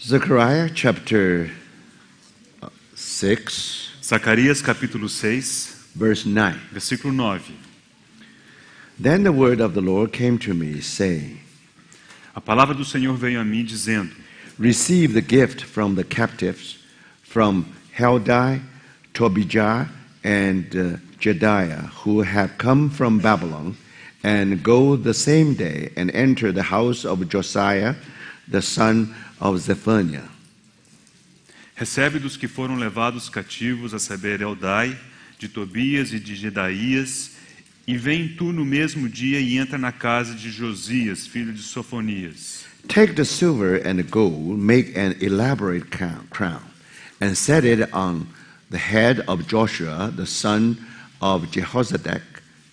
Zechariah chapter 6, Zacarias capítulo 6, verse 9. versículo 9. Then the word of the Lord came to me, saying, A palavra do Senhor veio a mim dizendo: Receive the gift from the captives, from Heldai, Tobijah, and Jediah, who have come from Babylon, and go the same day and enter the house of Josiah, the son of Zephaniah. Recebe dos que foram levados cativos, a saber, Eldai, de Tobias e de Jedaías, e vem tu no mesmo dia e entra na casa de Josias, filho de Sofonias. Take the silver and the gold, make an elaborate crown, and set it on the head of Joshua, the son of Jehozadak,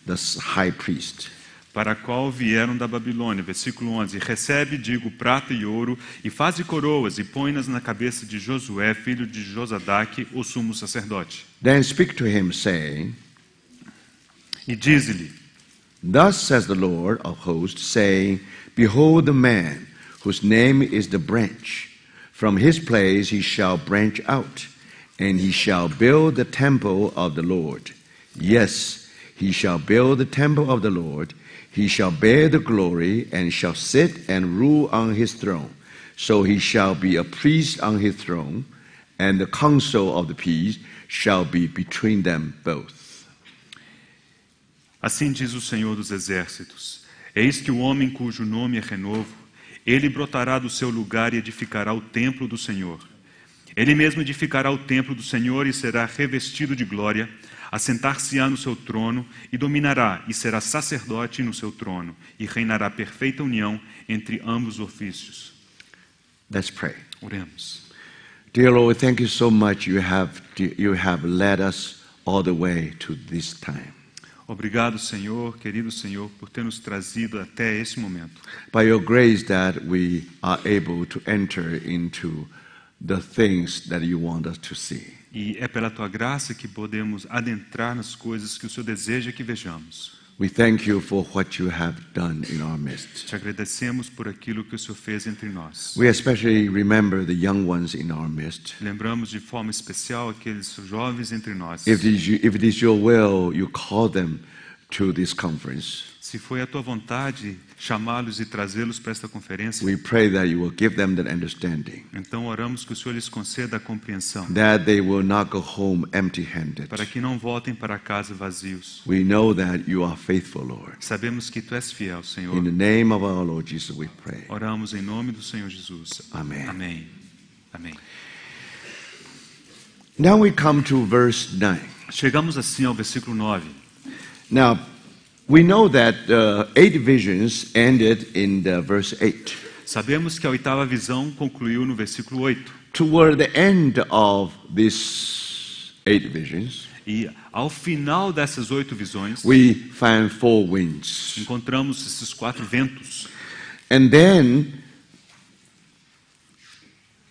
the high priest. Para a qual vieram da Babilônia. Versículo 11. Recebe, digo, prata e ouro, e faze coroas, e põe-nas na cabeça de Josué, filho de Josadaque, o sumo sacerdote. Then speak to him, saying, E diz-lhe: Thus says the Lord of hosts, saying, Behold the man, whose name is the branch. From his place he shall branch out, and he shall build the temple of the Lord. Yes, he shall build the temple of the Lord. He shall bear the glory, and shall sit and rule on his throne. So he shall be a priest on his throne, and the council of the peace shall be between them both. Assim diz o Senhor dos Exércitos: Eis que o homem cujo nome é Renovo, ele brotará do seu lugar e edificará o templo do Senhor. Ele mesmo edificará o templo do Senhor e será revestido de glória, assentar-se-á no seu trono e dominará, e será sacerdote no seu trono, e reinará perfeita união entre ambos os ofícios. Let's pray. Oremos. Dear Lord, thank you so much you have led us all the way to this time. Obrigado, Senhor, querido Senhor, por ter nos trazido até esse momento. By your grace that we are able to enter into the things that you want us to see. E é pela tua graça que podemos adentrar nas coisas que o Senhor deseja que vejamos. We thank you for what you have done in our midst. Te agradecemos por aquilo que o Senhor fez entre nós. We especially remember the young ones in our midst. Lembramos de forma especial aqueles jovens entre nós. If it is your will, you call them to this conference. Se foi a tua vontade chamá-los e trazê-los para esta conferência, We pray that you will give them that understanding, então oramos que o Senhor lhes conceda a compreensão, that they will not go home empty-handed. para que não voltem para casa vazios. We know that you are faithful, Lord. Sabemos que tu és fiel, Senhor. In the name of our Lord Jesus, we pray. Oramos em nome do Senhor Jesus. Amém. Amém. Amém. Now we come to verse 9. Chegamos assim ao versículo 9. Now, we know that 8 visions ended in the verse 8. Sabemos que a oitava visão concluiu no versículo 8. Toward the end of these 8 visions, E ao final dessas 8 visões, we find 4 winds. encontramos esses 4 ventos. And then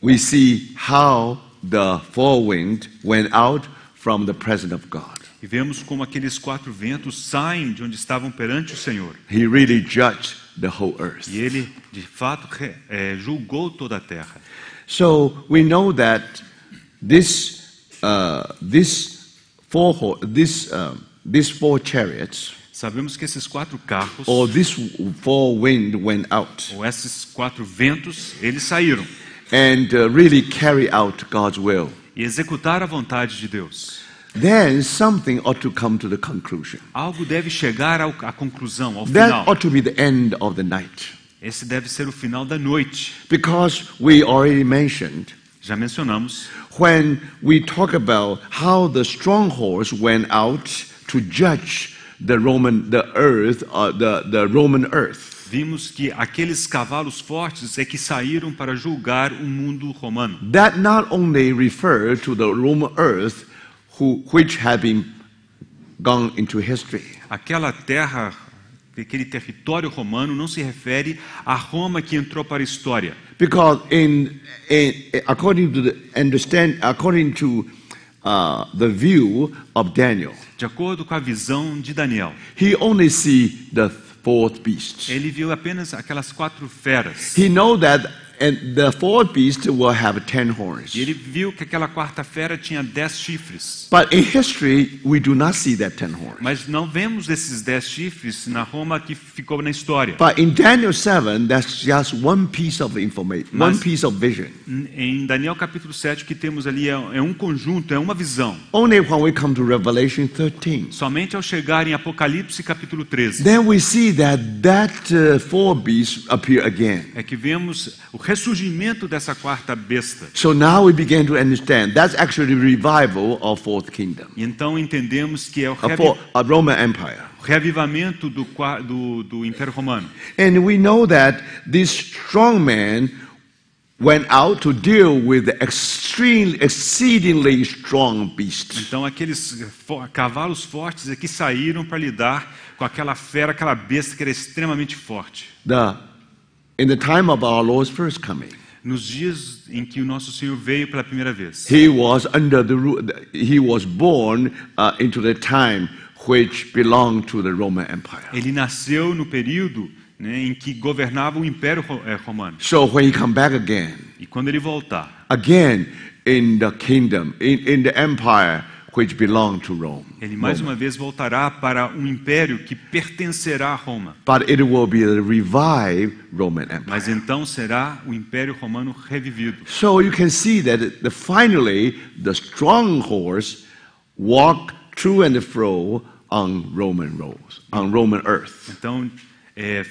we see how the 4 wind went out from the presence of God. E vemos como aqueles 4 ventos saem de onde estavam perante o Senhor. He really judged the whole earth. E ele, de fato, julgou toda a terra. So we know that these 4 chariots, Sabemos que esses 4 carros, or this 4 wind went out ou esses 4 ventos, eles saíram and really carry out God's will. e executaram a vontade de Deus. Then something ought to come to the conclusion. Algo deve chegar à conclusão, ao That final. ought to be the end of the night. Esse deve ser o final da noite. Because we already mentioned, Já mencionamos, when we talk about how the strongholds went out to judge the Roman earth. vimos que aqueles cavalos fortes é que saíram para julgar o mundo romano. That not only refer to the Roman earth which had been gone into history. Aquela terra, aquele território romano não se refere a Roma que entrou para a história. Because according to the view of Daniel, De acordo com a visão de Daniel, he only see the fourth beast. ele viu apenas aquelas 4 feras. He know that And the fourth beast will have 10 horns. E ele viu que aquela quarta fera tinha 10 chifres. But in history, we do not see that 10 horns. Mas não vemos esses 10 chifres na Roma que ficou na história. But in Daniel 7, that's just one piece of information, one piece of vision. Em Daniel capítulo 7, o que temos ali é um conjunto, é uma visão. Only when we come to Revelation 13, Somente ao chegar em Apocalipse capítulo 13, then we see that four beasts appear again. é que vemos o ressurgimento dessa quarta besta. So now we begin to understand that's actually the revival of fourth kingdom, E então entendemos que é o a Roman Empire. reavivamento do Império Romano. And we know that this strong man went out to deal with the exceedingly strong beast. Então aqueles cavalos fortes é que saíram para lidar com aquela fera, aquela besta que era extremamente forte. In the time of our Lord's first coming, Nos dias em que o nosso Senhor veio pela primeira vez, he was born into the time which belonged to the Roman Empire. ele nasceu no período, né, em que governava o Império Romano. So when he come back again E quando ele voltar, in the kingdom, in the empire which belonged to Rome. ele mais uma vez voltará para um império que pertencerá a Roma. But it will be the revived Roman Mas Empire. então será o Império Romano revivido. So you can see that finally the strong horse walk to and fro on Roman roads, on Roman earth. Então,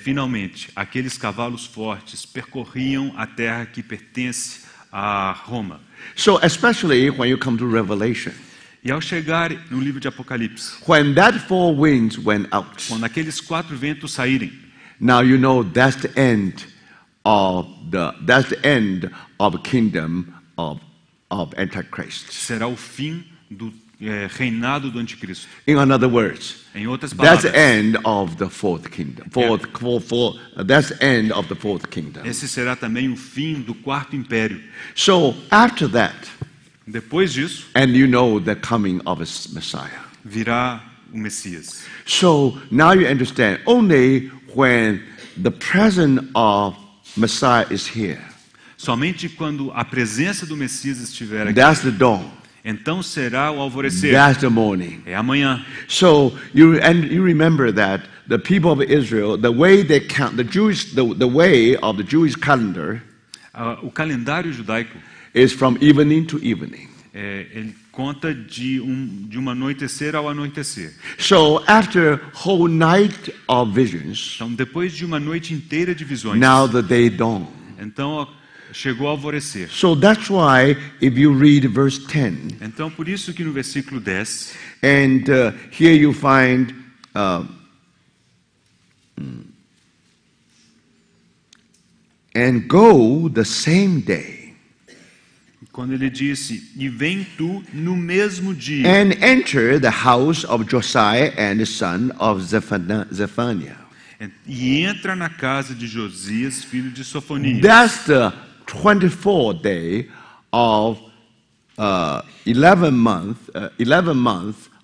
finalmente, aqueles cavalos fortes percorriam a terra que pertence a Roma. So especially when you come to Revelation, E ao chegar no livro de Apocalipse, when that four winds went out, quando aqueles 4 ventos saírem, now you know that's the end of the kingdom of Antichrist. será o fim do reinado do anticristo. In other words, Em outras that's palavras, the end of the fourth kingdom. That's the end of the fourth kingdom. esse será também o fim do quarto império. So after that, Depois disso, and you know the coming of a Messiah. virá o Messias. So now you understand. Only when the presence of Messiah is here, Somente quando a presença do Messias estiver aqui, that's the dawn. então será o alvorecer. That's the morning. É amanhã. So you remember that the people of Israel, the way they count, the way of the Jewish calendar O calendário judaico is from evening to evening. ele conta de uma anoitecer ao anoitecer. So after whole night of visions, Então, depois de uma noite inteira de visões, now the day dawn. então chegou o alvorecer. So that's why if you read verse 10, Então, por isso que no versículo 10, and here you find and go the same day quando ele disse, e vem tu no mesmo dia, and enter the house of Josiah and the son of Zephaniah. e entra na casa de Josias, filho de Sofonias. That's the 24th day of 11 month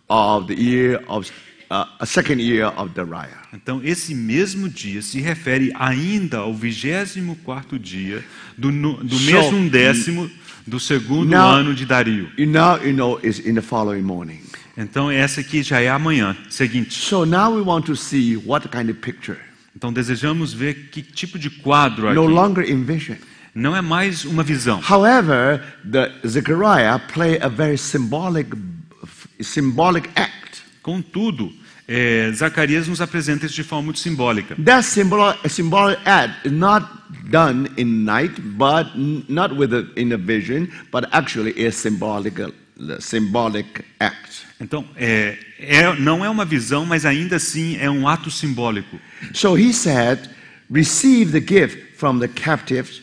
of the year of a second year of Dariah. Então, esse mesmo dia se refere ainda ao 24º dia do mês 1/10 do segundo ano de Dario. Now you know it's in the following morning. Então, essa aqui já é a manhã seguinte. So now we want to see what kind of picture. Então, desejamos ver que tipo de quadro No aqui. longer in vision. Não é mais uma visão. However, Zechariah play a very symbolic act. Contudo, Zacarias nos apresenta isso de forma muito simbólica. That symbolic act is not done in night, but not in a vision, but actually a symbolic act. Então, não é uma visão, mas ainda assim é um ato simbólico. So he said, receive the gift from the captives.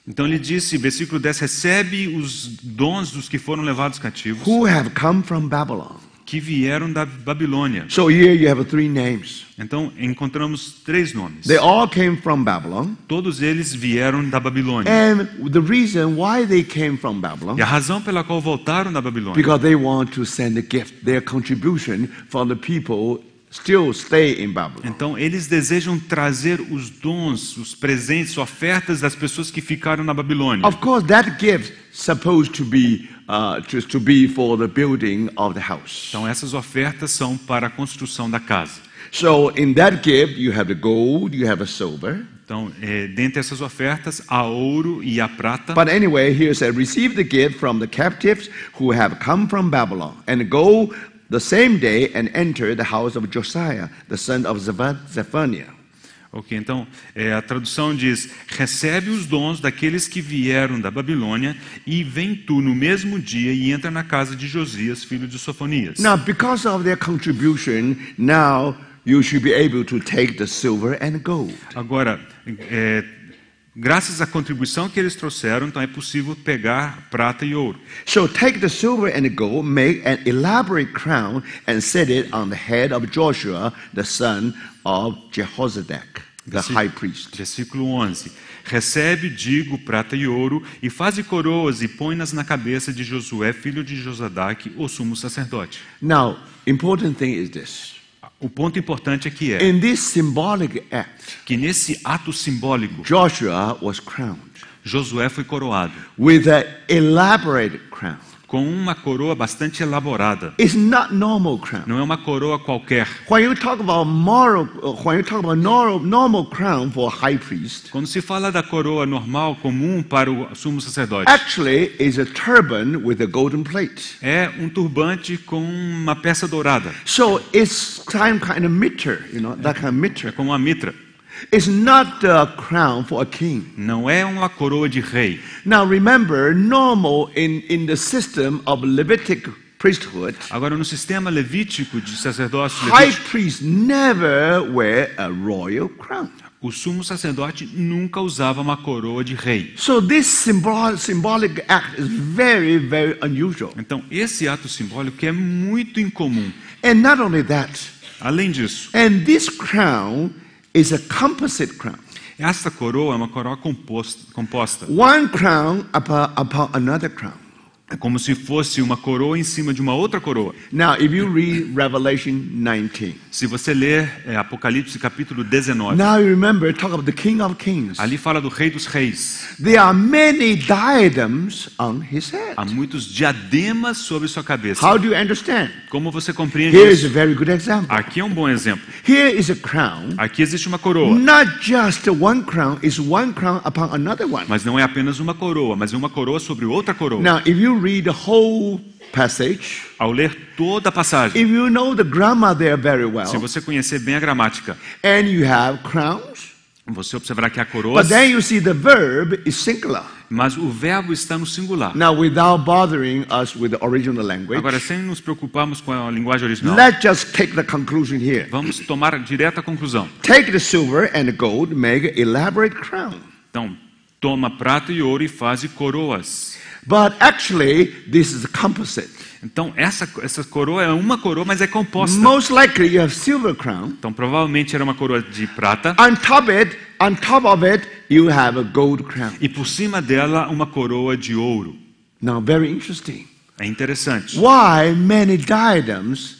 Então ele disse, versículo 10, recebe os dons dos que foram levados cativos, Who have come from Babylon. que vieram da Babilônia. So here you have 3 names. Então encontramos 3 nomes. They all came from Babylon. Todos eles vieram da Babilônia. And the reason why they came from Babylon, E a razão pela qual voltaram da Babilônia, because they want to send a gift, their contribution from the people still stay in Babylon. Então, eles desejam trazer os dons, os presentes, ofertas das pessoas que ficaram na Babilônia. Of course, that gift supposed to be for the building of the house. Então, essas ofertas são para a construção da casa. So in that gift, you have the gold, you have the silver. Então, dentre essas ofertas, há ouro e a prata. But anyway, here it says, receive the gift from the captives who have come from Babylon, and go the same day and enter the house of Josiah, the son of Zephaniah. Ok, então a tradução diz: recebe os dons daqueles que vieram da Babilônia e vem tu no mesmo dia e entra na casa de Josias, filho de Sofonias. Now, because of their contribution, now you should be able to take the silver and gold. Agora, graças à contribuição que eles trouxeram, então é possível pegar prata e ouro. So take the silver and the gold, make an elaborate crown, and set it on the head of Joshua, the son of Jehozadak, the high priest. Versículo 11. Recebe, digo, prata e ouro, e faze coroas e põe-nas na cabeça de Josué, filho de Josadaque, o sumo sacerdote. Now, important thing is this. O ponto importante aqui In this symbolic act, que nesse ato simbólico, Joshua was crowned Josué foi coroado with an elaborate crown. com uma coroa bastante elaborada. It's not normal crown. Não é uma coroa qualquer. When you talk about normal crown for a high priest, Quando se fala da coroa normal, comum para o sumo sacerdote, actually is a turban with a golden plate. é um turbante com uma peça dourada. So it's kind of mitre, that kind of É mitre. como uma mitra. It's not a crown for a king. Não é uma coroa de rei. Now remember, normal in the system of Levitic priesthood, Agora, no sistema levítico de sacerdócio high levítico, priests never wear a royal crown. o sumo sacerdote nunca usava uma coroa de rei. So this symbolic act is very, very unusual. Então, esse ato simbólico é muito incomum. And not only that, Além disso, and this crown is a composite crown. essa coroa é uma coroa composta. One crown upon another crown. É como se fosse uma coroa em cima de uma outra coroa. Now, if you read Revelation 19, Se você ler Apocalipse capítulo 19, now you remember, talk about the King of Kings. ali fala do Rei dos Reis. There are many diadems on his head. Há muitos diademas sobre sua cabeça. How do you understand? Como você compreende Here is a isso? very good example. Aqui é um bom exemplo. Here is a crown. Aqui existe uma coroa. Not just one crown, it's one crown upon another one. Mas não é apenas uma coroa, mas é uma coroa sobre outra coroa. Now, if you read the whole passage, Ao ler toda a passagem, if you know the grammar there very se well, você conhecer bem a gramática, and you have crowns, você observará que há but coroas, then you see the verb is singular. mas o verbo está no singular. Now, without bothering us with the original language, Agora, sem nos preocuparmos com a linguagem original, let's just take the conclusion here. vamos tomar direta a conclusão. Take the silver and the gold, make an elaborate crown. Então, toma prata e ouro e faze coroas. But actually, this is a composite. Então, essa coroa é uma coroa, mas é composta. Most likely, you have silver crown. Então, provavelmente era uma coroa de prata. On top of it, you have a gold crown. E por cima dela, uma coroa de ouro. Now, very interesting. É interessante. Why many diadems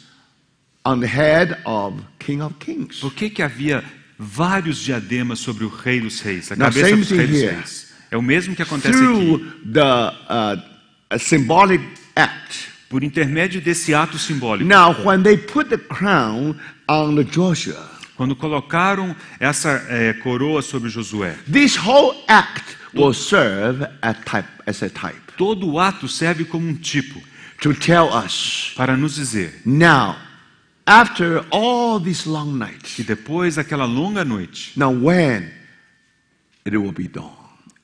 on the head of King of Kings? Por que havia vários diademas sobre o Rei dos Reis, a Now, cabeça same dos Reis thing dos here. Reis? É o mesmo que acontece Through aqui. the symbolic act. Por intermédio desse ato simbólico. Now, when they put the crown on the Joshua, Quando colocaram essa coroa sobre Josué, this whole act will serve as a type todo o ato serve como um tipo to tell us, para nos dizer now, after all these long nights, que depois daquela longa noite, now when it will be dawn.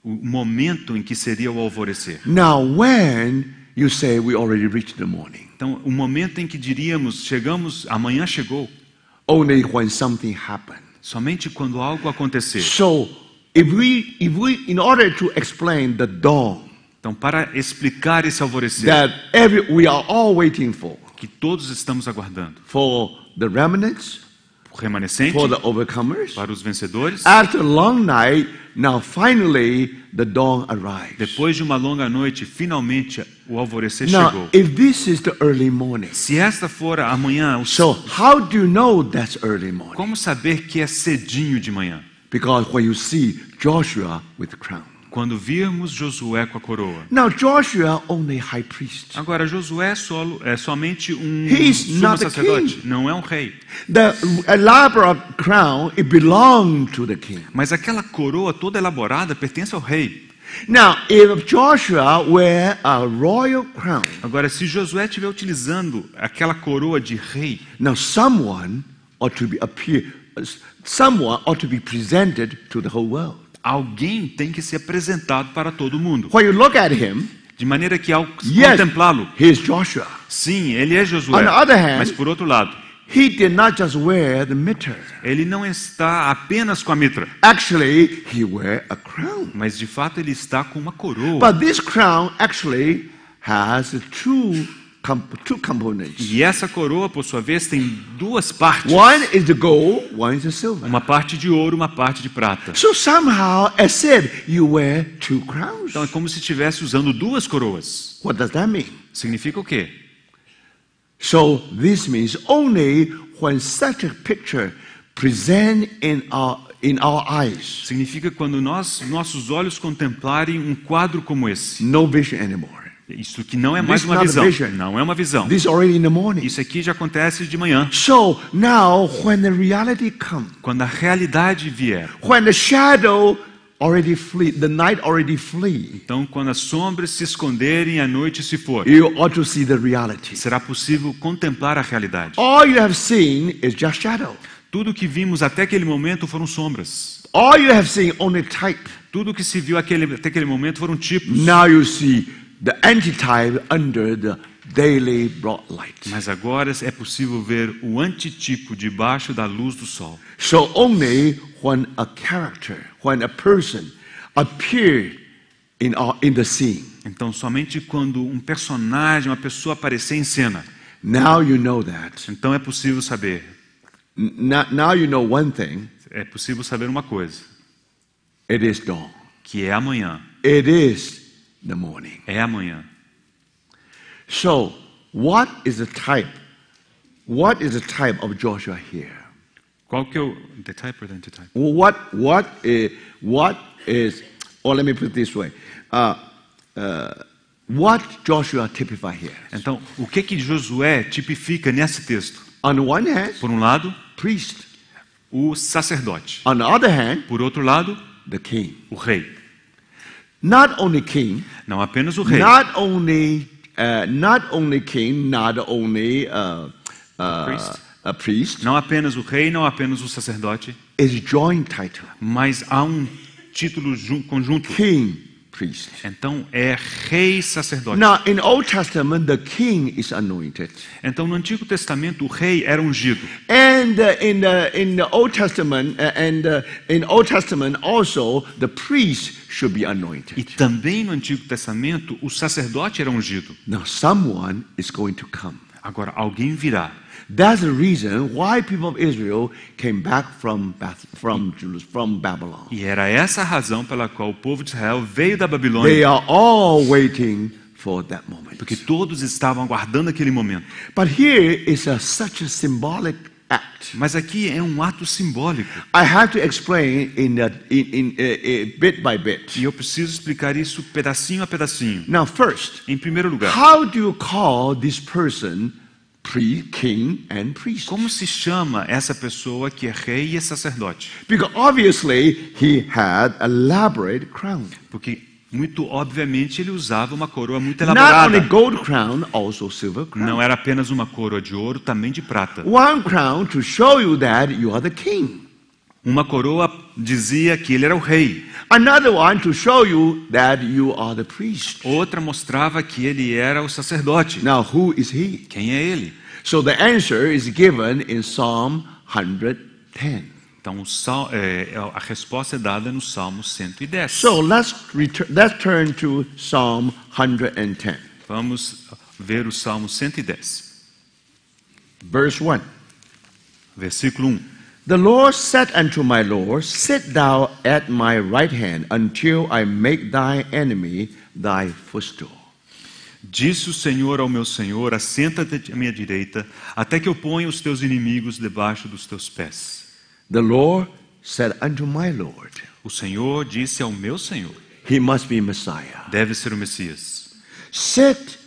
o momento em que seria o alvorecer. Now, when you say we already reached the morning, Então, o momento em que diríamos, chegamos, amanhã chegou, only when something happened. somente quando algo acontecer. So, if we, in order to explain the dawn Então, para explicar esse alvorecer, that we are all waiting for que todos estamos aguardando, the remnants, remanescente, for the overcomers. para os vencedores. After a long night, now finally the dawn arrives. Depois de uma longa noite, finalmente o alvorecer Now, chegou. if this is the early morning, Se esta for amanhã, so how do you know that's early morning? como saber que é cedinho de manhã? Because when you see Joshua with the crown. Quando virmos Josué com a coroa. Now Joshua only high priest. Agora, Josué é somente um He is sumo not the sacerdote, king. não é um rei. The elaborate crown, it belonged to the king. Mas aquela coroa toda elaborada pertence ao rei. Now, if Joshua wear a royal crown, Agora, se Josué estiver utilizando aquela coroa de rei, now someone ought to be presented to the whole world. alguém tem que ser apresentado para todo mundo. When you look at him, De maneira que ao yes, contemplá-lo, he is Joshua. sim, ele é Josué. On the other hand, Mas por outro lado, he did not just wear the mitre. ele não está apenas com a mitra, Actually, he wear a crown. mas de fato ele está com uma coroa. But this crown actually has two components. E essa coroa, por sua vez, tem duas partes. One is the gold, one is the silver. Uma parte de ouro, uma parte de prata. So somehow, as said, you wear two crowns. Então é como se estivesse usando duas coroas. What does that mean? Significa o quê? So this means only when such a picture present in our eyes, Significa quando nossos olhos contemplarem um quadro como esse. no vision anymore. Isso que não é mais This uma not a visão. vision. Não é uma visão. This already in the morning. Isso aqui já acontece de manhã. So now, when the reality comes, Quando a realidade vier. when the shadow already flee, the night already flee, Então, quando as sombras se esconderem e a noite se for, you ought to see the reality. será possível contemplar a realidade. All you have seen is just shadow. Tudo que vimos até aquele momento foram sombras. All you have seen only type. Tudo que se viu até aquele momento foram tipos. Now you see the antitype under the daily broad light. Mas agora é possível ver o antitipo debaixo da luz do sol. So only when a character, when a person appear in the scene, Então, somente quando um personagem, uma pessoa aparecer em cena, now you know that. então é possível saber. Now you know one thing, É possível saber uma coisa, it is dawn. que é amanhã. It is the morning. É amanhã. So, what is the type? What is the type of Joshua here? Qual que é o the type or the antitype? What is or let me put it this way. What Joshua typify here? Então, o que Josué tipifica nesse texto? On the one hand, Por um lado, priest. o sacerdote. On the other hand, Por outro lado, the king. o rei. Not only king, Não apenas o rei. not only king, not only Priest. a priest. Não apenas o rei, não apenas o sacerdote, Is joint title. mas há um título conjunto. King, priest. Então é rei sacerdote. Now, in Old Testament, the king is anointed, Então no Antigo Testamento o rei era ungido. and in the Old Testament, in Old Testament also the priest should be E anointed. também no Antigo Testamento o sacerdote era ungido. Now, someone is going to come. Agora alguém virá. That's the reason why people of Israel came back from Babylon. E era essa a razão pela qual o povo de Israel veio da Babilônia. They are all waiting for that moment. Porque todos estavam aguardando aquele momento. But here is such a symbolic act. Mas aqui é um ato simbólico. I have to explain bit by bit. E eu preciso explicar isso pedacinho a pedacinho. Now, first, Em primeiro lugar, how do you call this person king and priest? como se chama essa pessoa que é rei e é sacerdote? Because obviously he had elaborate crown. Porque, muito obviamente, ele usava uma coroa muito Not elaborada. only gold crown, also silver crown. Não era apenas uma coroa de ouro, também de prata. One crown to show you that you are the king. Uma coroa dizia que ele era o rei. Another one to show you that you are the priest. Outra mostrava que ele era o sacerdote. Now, who is he? Quem é ele? So the answer is given in Psalm 110. Então, a resposta é dada no Salmo 110. So let's turn to Psalm 110, Vamos ver o Salmo 110, verse 1. versículo 1. The Lord said unto my Lord, Sit thou at my right hand until I make thy enemy thy footstool. Disse o Senhor ao meu Senhor, assenta-te à minha direita, até que eu ponha os teus inimigos debaixo dos teus pés. The Lord said unto my Lord, O Senhor disse ao meu Senhor, He must be Messiah. deve ser o Messias. Sit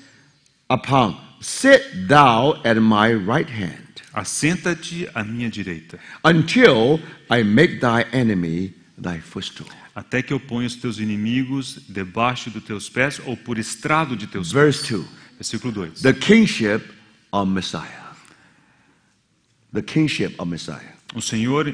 thou at my right hand Assenta-te à minha direita, until I make thy enemy thy footstool. até que eu ponha os teus inimigos debaixo dos teus pés, ou por estrado de teus Verse pés. 2. Versículo 2. The kingship of Messiah. The kingship of Messiah. O Senhor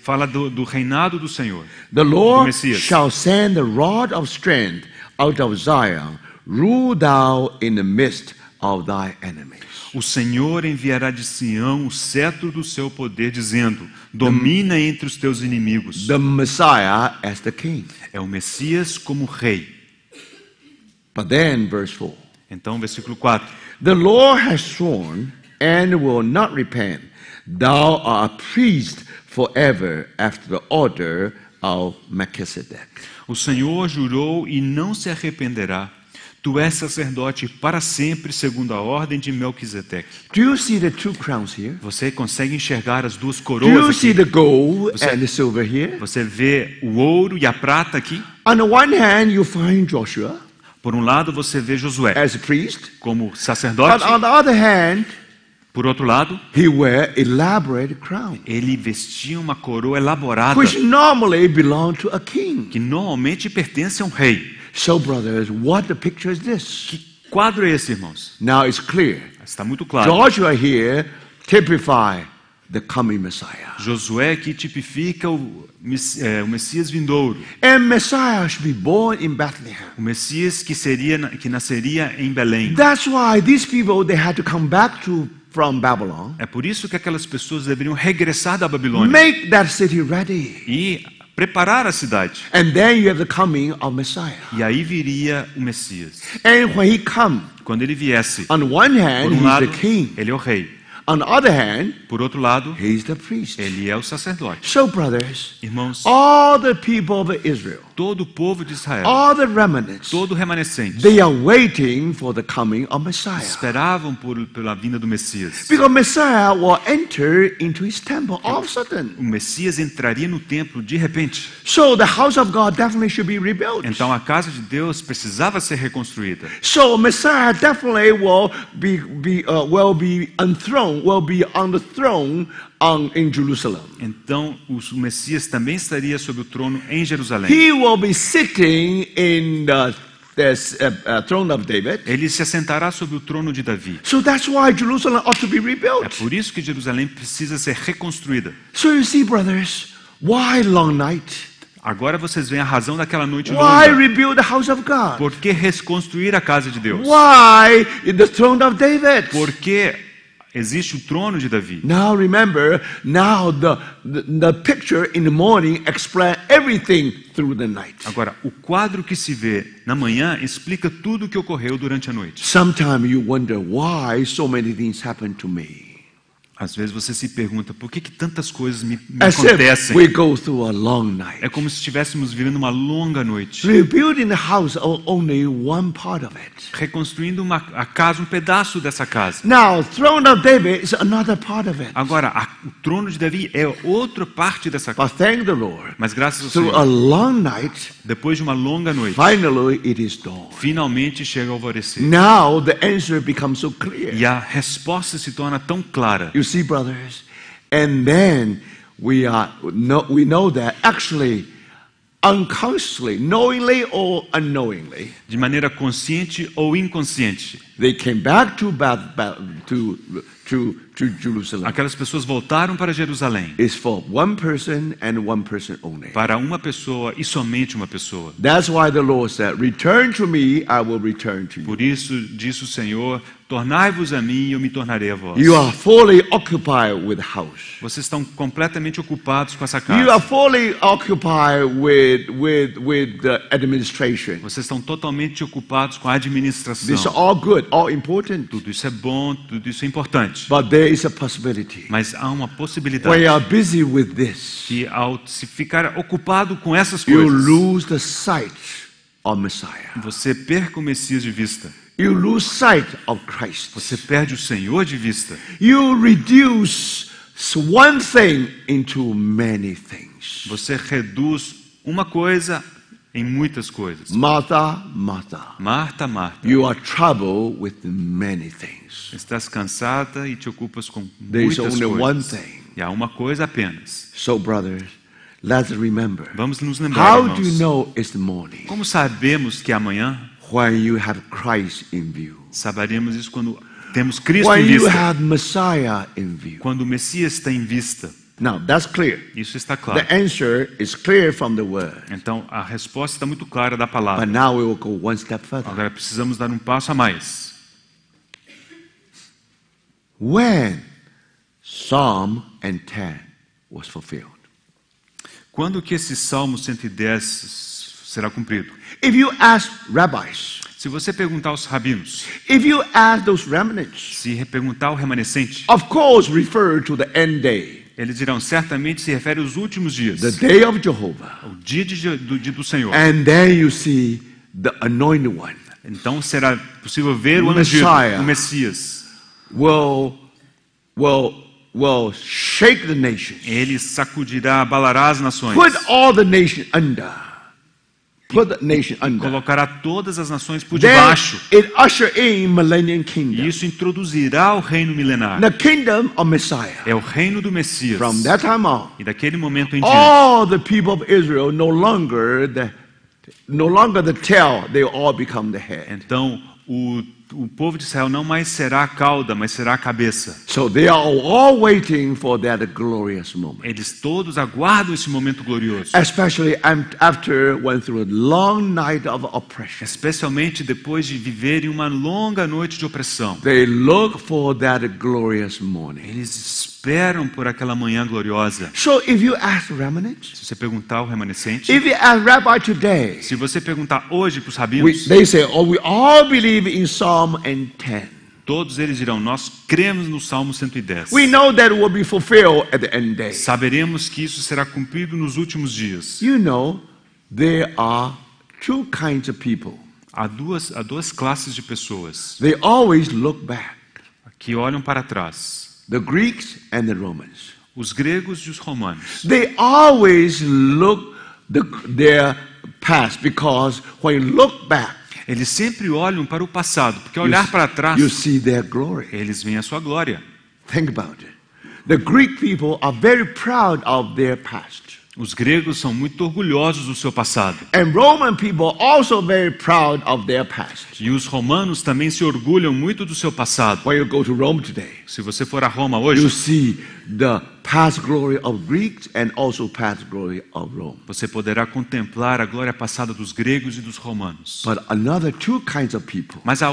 fala do reinado do Senhor. The do Lord Messias. shall send the rod of strength out of Zion. Rule thou in the midst of thy enemies. O Senhor enviará de Sião o cetro do seu poder, dizendo, domina entre os teus inimigos. The Messiah as the king. É o Messias como rei. But then, verse 4. Então, versículo 4. The Lord has sworn and will not repent. Thou art a priest forever after the order of Melchizedek. O Senhor jurou e não se arrependerá. Tu és sacerdote para sempre, segundo a ordem de Melquisedeque. Do you see the two crowns here? Você consegue enxergar as duas Do you coroas see aqui? the gold Você- and the silver here? Você vê o ouro e a prata aqui. On the one hand, you find Joshua Por um lado, você vê Josué as a priest. como But sacerdote. on the other hand, Por outro lado, he wear elaborate crown, ele vestia uma coroa elaborada which normally belong to a king. que normalmente pertence a um rei. So, brothers, what the picture is this? Que quadro é esse, irmãos? Now it's clear. Está muito claro. Joshua here typify the coming Messiah. Josué que tipifica o Messias vindouro. And Messiah should be born in Bethlehem. O Messias que nasceria em Belém. That's why these people, they had to come back from Babylon, É por isso que aquelas pessoas deveriam regressar da Babilônia make that city ready. e preparar a cidade. And then you have the coming of Messiah. E aí viria o Messias. And when he come, Quando ele viesse, on one hand, por um he's lado, the king. ele é o rei. On the other hand, Por outro lado, he's the priest. ele é o sacerdote. So, brothers, Irmãos, all the people of Israel, todo o povo de Israel, all the remnants, todo o remanescente, they are waiting for the coming of Messiah. esperavam pela vinda do Messias. Because Messiah will enter into his temple all of a sudden. O Messias entraria no templo de repente. So the house of God definitely should be rebuilt. Então a casa de Deus precisava ser reconstruída. So Messiah definitely will be enthroned, will be on the throne in Jerusalem. Então o Messias também estaria sobre o trono em Jerusalém. He will be sitting in the throne of David. Ele se assentará sobre o trono de Davi. So that's why Jerusalem ought to be É rebuilt. por isso que Jerusalém precisa ser reconstruída. So you see, brothers, why long night? Agora vocês veem a razão daquela noite Why longa. rebuild the house of God? Por que reconstruir a casa de Deus? Why the throne of David? Porque existe o trono de Davi. Now remember, now the picture in the morning explains everything through the night. Agora, o quadro que se vê na manhã explica tudo o que ocorreu durante a noite. Sometimes you wonder why so many things happen to me. Às vezes você se pergunta, por que tantas coisas me As if acontecem? we go through a long night. É como se estivéssemos vivendo uma longa noite. Rebuilding the house only one part of it. Reconstruindo a casa, um pedaço dessa casa. Now, throne of David is another part of it. Agora, o trono de Davi é outra parte dessa casa. But thank the Lord. Mas graças ao Through a Senhor, long night, depois de uma longa noite, finally it is dawn. finalmente chega o alvorecer. Now the answer becomes so clear. E a resposta se torna tão clara. You see, brothers, and then we know that actually, unconsciously, knowingly or unknowingly, De maneira consciente ou inconsciente, they came back to Jerusalem. aquelas pessoas voltaram para Jerusalém It's for one person and one person only. para uma pessoa e somente uma pessoa. That's why the Lord said, "Return to me, I will return to you." Por isso, disse o Senhor, tornai-vos a mim e eu me tornarei a vós. You are fully occupied with the house. Vocês estão completamente ocupados com essa You are casa. fully occupied with the administration. Vocês estão totalmente ocupados com a This is administração. all good, all important. Tudo isso é bom, tudo isso é importante. possibilidade. But there is a possibility. Mas há uma When possibilidade you are busy with this, que ao se ficar ocupado com essas you coisas, lose the sight of Messiah. você perca o Messias de vista. You lose sight of Christ. Você perde o Senhor de vista. You reduce one thing into many things. Você reduz uma coisa em muitas coisas. Martha, Martha, Marta, Marta, you are troubled with many things. estás cansada e te ocupas com There is muitas only one coisas. thing. E há uma coisa apenas. So, brothers, let's remember. Vamos nos lembrar, How do you irmãos. know it's the morning? Como sabemos que amanhã? When you have Christ in view. Saberemos isso quando temos Cristo When em you vista. have Messiah in view. Quando o Messias está em vista. Now, that's clear. Isso está claro. The answer is clear from the word. Então, a resposta está muito clara da But palavra. now we will go one step further. Agora precisamos dar um passo a mais. When Psalm 10 was fulfilled. Quando que esse Salmo 110 será cumprido? If you ask rabbis, Se você perguntar aos rabinos, if you ask those remnants, se perguntar ao remanescente, of course refer to the end day, eles dirão, certamente se refere aos últimos dias, the day of Jehovah. o dia do Senhor. And then you see the anointed one Então será possível ver o ungido, Messiah. o Messias. will shake the nations. Ele sacudirá, abalará as nações. Put all the nation under. Put the nation under. Colocará todas as nações por Then debaixo. it usher in millennium E kingdom. isso introduzirá o reino milenar. The kingdom of Messiah. É o reino do Messias. From that time on, E daquele momento em diante, all the people of Israel no longer the tail, they all become the head. então o povo de Israel não mais será a cauda, mas será a cabeça. So they are all waiting for that glorious moment. Eles todos aguardam esse momento glorioso. Especially after went through a long night of oppression. Especialmente depois de viverem uma longa noite de opressão. They look for that glorious morning. Eles esperam por aquela manhã gloriosa. So if you ask remnants, Se você perguntar ao remanescente, if you ask rabbi today, se você perguntar hoje para os rabinos, they say, oh, we all believe in Psalm 10. todos eles dirão, nós cremos no Salmo 110. We know that it will be fulfilled at the end day. Saberemos que isso será cumprido nos últimos dias. You know, there are two kinds of people. Há duas classes de pessoas They always look back. que olham para trás. The Greeks and the Romans. Os gregos e os romanos. They always look their past because when you look back, Eles sempre olham para o passado, porque ao olhar para you trás, see their glory. eles veem a sua glória. Think about it. The Greek people are very proud of their past. Os gregos são muito orgulhosos do seu passado. And Roman people also very proud of their past. E os romanos também se orgulham muito do seu passado. When you go to Rome today, Se você for a Roma you hoje, see the past glory of Greeks and also past glory of Rome. você poderá contemplar a glória passada dos gregos e dos romanos. But another two kinds of people, Mas há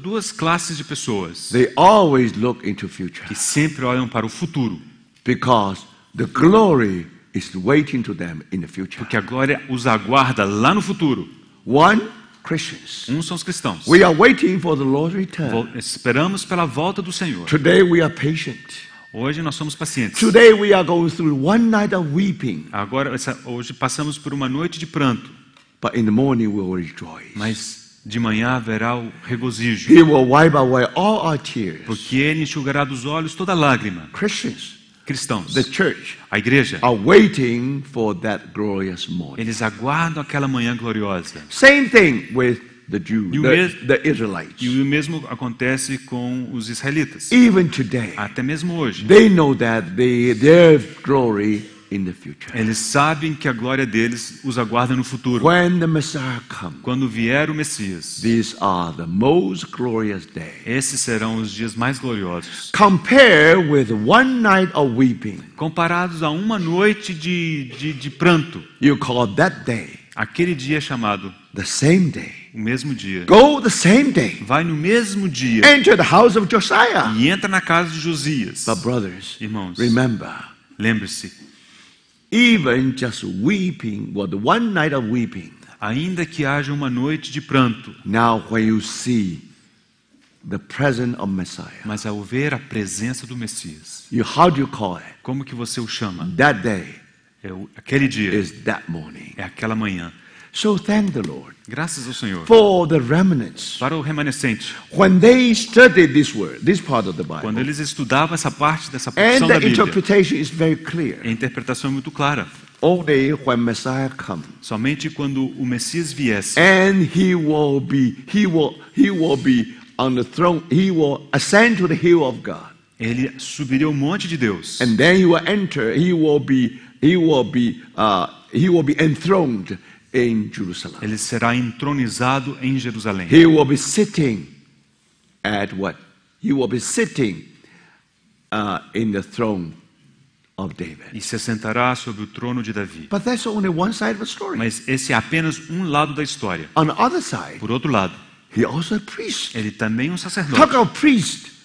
duas classes de pessoas they always look into future que sempre olham para o futuro, because the glory is waiting to them in the future. porque a glória os aguarda lá no futuro. One, Christians. Uns são os cristãos. We are waiting for the Lord's return. Esperamos pela volta do Senhor. Today we are patient. Hoje nós somos pacientes. Today we are going through one night of weeping, Hoje passamos por uma noite de pranto, but in the morning we will rejoice. mas de manhã haverá o regozijo, He will wipe away all our tears. porque Ele enxugará dos olhos toda lágrima. Christians, Cristãos, the church, a igreja, are waiting for that glorious morning. eles aguardam aquela manhã gloriosa. Same thing with the Jews, You the Israelites. E o mesmo acontece com os israelitas. Even today, Até mesmo hoje, they know that their glory in the future. eles sabem que a glória deles os aguarda no futuro. When the Messiah comes, Quando vier o Messias, these are the most glorious days. esses serão os dias mais gloriosos. Compare with one night of weeping. Comparados a uma noite de pranto, You call that day aquele dia é chamado the same day. o mesmo dia. Go the same day. Vai no mesmo dia Enter the house of Josiah. e entra na casa de Josias. But brothers, Irmãos, remember, lembre-se, even just weeping, the one night of weeping, ainda que haja uma noite de pranto, now when you see the presence of Messiah. Mas ao ver a presença do Messias, How do you call it? como que você o chama? That day Aquele dia, is that morning. é aquela manhã. So thank the Lord Graças ao Senhor. for the remnants. Para o remanescente, When they studied this word, this part of the Bible, quando eles estudavam essa parte dessa and porção da the Bíblia, interpretation is very clear. a interpretação é muito clara. Only when Messiah comes, Somente quando o Messias viesse, and he will be on the throne. He will ascend to the hill of God, ele subiria ao monte de Deus. and then he will enter. He will be enthroned in Jerusalem. Ele será entronizado em Jerusalém. He will be sitting at what? He will be sitting in the throne of David. E se assentará sobre o trono de Davi. But that's only one side of the story. Mas esse é apenas um lado da história. On the other side, Por outro lado, he also a priest. ele também é um sacerdote. Talk about priest.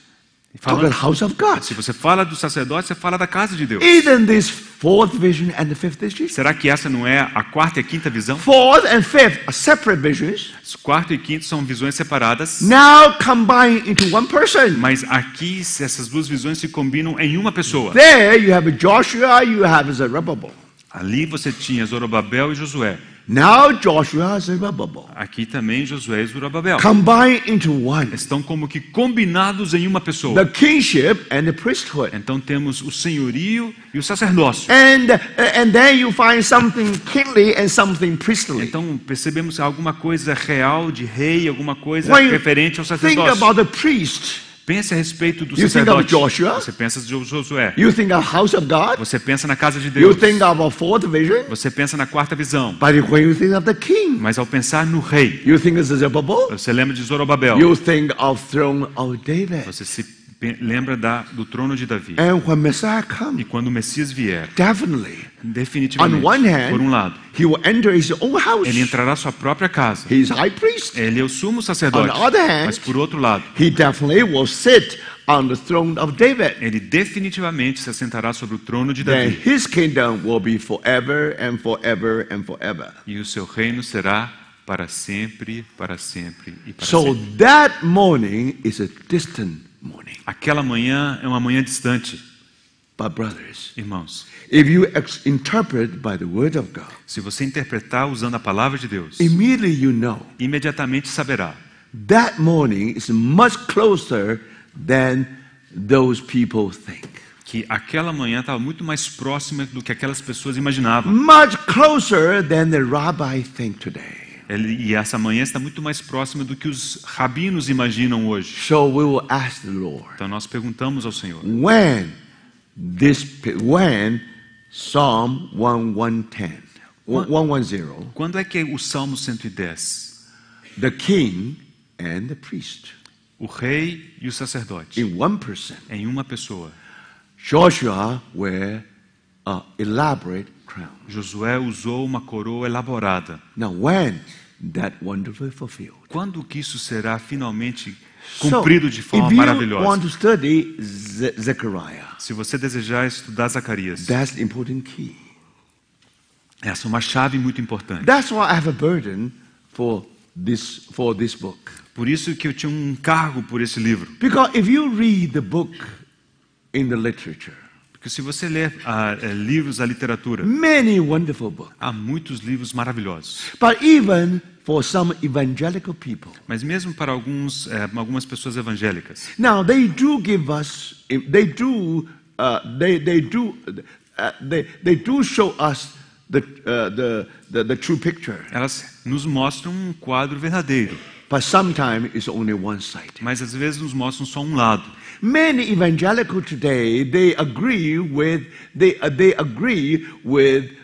Talk Falando- about house of God. Se você fala do sacerdote, você fala da casa de Deus. Isn't this fourth vision and the fifth vision? Será que essa não é a quarta e a quinta visão? Fourth and fifth are separate visions. As quarto e quinto são visões separadas. Now combined into one person. Mas aqui, essas duas visões se combinam em uma pessoa. There you have Joshua, you have Zerubbabel. Ali você tinha Zorobabel e Josué. Now Joshua, Zerubbabel. Aqui também Josué e Zorobabel. Combined into one. Estão como que combinados em uma pessoa. The kingship and the priesthood. Então temos o senhorio e o sacerdócio. And then you find something kingly and something priestly. Então percebemos alguma coisa real de rei, alguma coisa When you referente ao think sacerdócio. about the priest, Pense a respeito do You think of sacerdote. Joshua? Você pensa de Josué. you think of house of God, Você pensa na casa de you Deus. think of a fourth vision, Você pensa na quarta visão. but when you think of the king, Mas ao pensar no rei, you think of Zerubbabel, você lembra de Zorobabel. you think of throne of David. Você se lembra do trono de Davi. And when Messiah E comes, quando o Messias vier, definitely, definitivamente, on one hand, por um lado, he will enter his own house. ele entrará à sua própria casa. He is high priest. Ele é o sumo sacerdote. On the other hand, Mas por outro lado, He definitely will sit on the throne of David. ele definitivamente se assentará sobre o trono de Then Davi. his kingdom will be forever and forever and forever. E o seu reino será para sempre e para So sempre. that morning is a distant morning. Aquela manhã é uma manhã distante, But brothers, irmãos. if you interpret by the word of God, Se você interpretar usando a palavra de Deus, immediately you know imediatamente saberá. that morning is much closer than those people think. Que aquela manhã estava muito mais próxima do que aquelas pessoas imaginavam. Much closer than the rabbi think today. E essa manhã está muito mais próxima do que os rabinos imaginam hoje. So we will ask the Lord, Então nós perguntamos ao Senhor, when Psalm 110, 110, quando é que é o Salmo 110? the king and the priest O rei e o sacerdote, in one person, em uma pessoa. Joshua wear an elaborate crown. Josué usou uma coroa elaborada. Now when that wonderfully fulfilled. Quando que isso será finalmente So, cumprido de forma if you maravilhosa? want to study Zechariah, Se você desejar estudar Zacarias, that's the important key. essa é uma chave muito importante. That's why I have a burden for this book. Por isso que eu tinha um encargo por esse livro. Because if you read the book in the literature, Porque se você ler livros da literatura, many wonderful books. há muitos livros maravilhosos. But even for some evangelical people, Mas mesmo para algumas pessoas evangélicas, now they do give us, they do show us the true picture. elas nos mostram um quadro verdadeiro. But sometimes it's only one side. Mas às vezes nos mostram só um lado. Many evangelical today, they agree with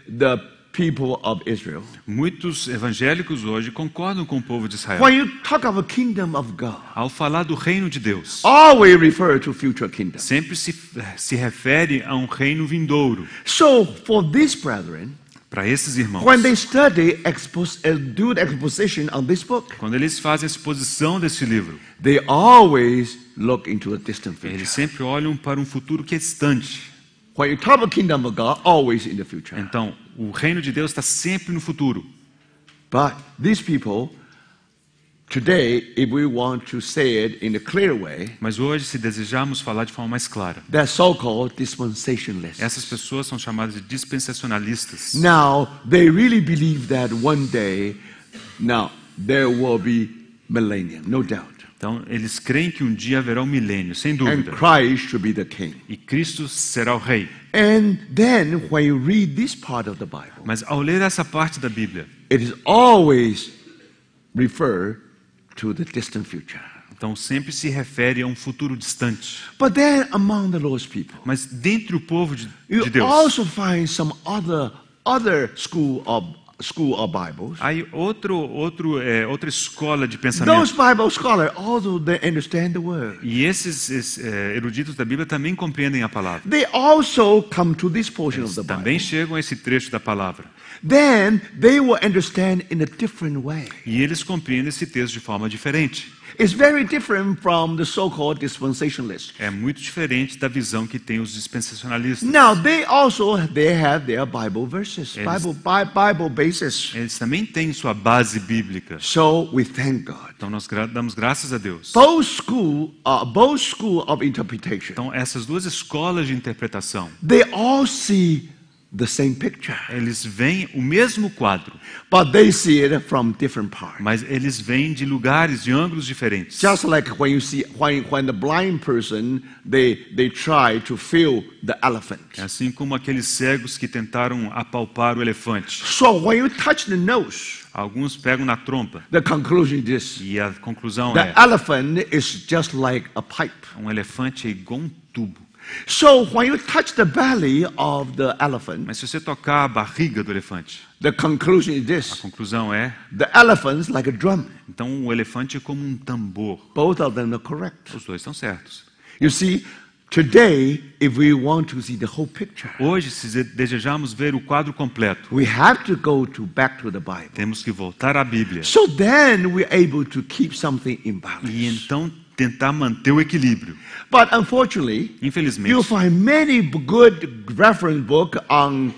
the people of Israel. Muitos evangélicos hoje concordam com o povo de Israel. When you talk of a kingdom of God, Ao falar do reino de Deus, always refer to future kingdom. sempre se refere a um reino vindouro. So for these brethren, Para esses irmãos, when they study, do the exposition on this book, quando eles fazem a exposição desse livro, they always look into a distant future. eles sempre olham para um futuro que é distante. When you talk about kingdom of God, always in the future. Então, o reino de Deus está sempre no futuro. But these people Today, if we want to say it in a clear way, Mas hoje, se desejarmos falar de forma mais clara, they're so-called dispensationalists. essas pessoas são chamadas de dispensacionalistas. Now, they really believe that one day, now, there will be millennium, no doubt. Então, eles creem que um dia haverá um milênio, sem And dúvida. Christ should be the king. E Cristo será o rei. And then, when you read this part of the Bible, Mas ao ler essa parte da Bíblia, it is always referred to the distant future. então sempre se refere a um futuro distante. But then, among the Lord's people, Mas dentre o povo de you Deus, also find some other school of Bibles. aí outra escola de pensamento. Those Bible scholars, although they understand the word, E esses eruditos da Bíblia também compreendem a palavra. they also come to this portion of the Bible. Também chegam a esse trecho da palavra. Then they will understand in a different way. E eles compreendem esse texto de forma diferente. It's very different from the so-called dispensationalists. É muito diferente da visão que tem os dispensacionalistas. Now they have their Bible verses, Bible basis. Eles também têm sua base bíblica. So we thank God. Então nós damos graças a Deus. Both school of interpretation, Então essas duas escolas de interpretação, they all see the same picture, eles veem o mesmo quadro, but they see it from different parts. mas eles vêm de lugares, de ângulos diferentes. Just like when you see when the blind person they try to feel the elephant. É assim como aqueles cegos que tentaram apalpar o elefante. So when you touch the nose, Alguns pegam na trompa the conclusion is this: e a conclusão the é: elephant is just like a pipe. um elefante é igual um tubo. So when you touch the belly of the elephant, Mas se você tocar a barriga do elefante, the conclusion is a this: conclusão é: the elephant's like a drum. então o elefante é como um tambor. Both of them are correct. Os dois estão certos. You see, today, if we want to see the whole picture, Hoje, se desejarmos ver o quadro completo, we have to go back to the Bible. temos que voltar à Bíblia. So then we're able to keep something in E balance. então tentar manter o equilíbrio. But unfortunately, Infelizmente, you'll find many good reference book on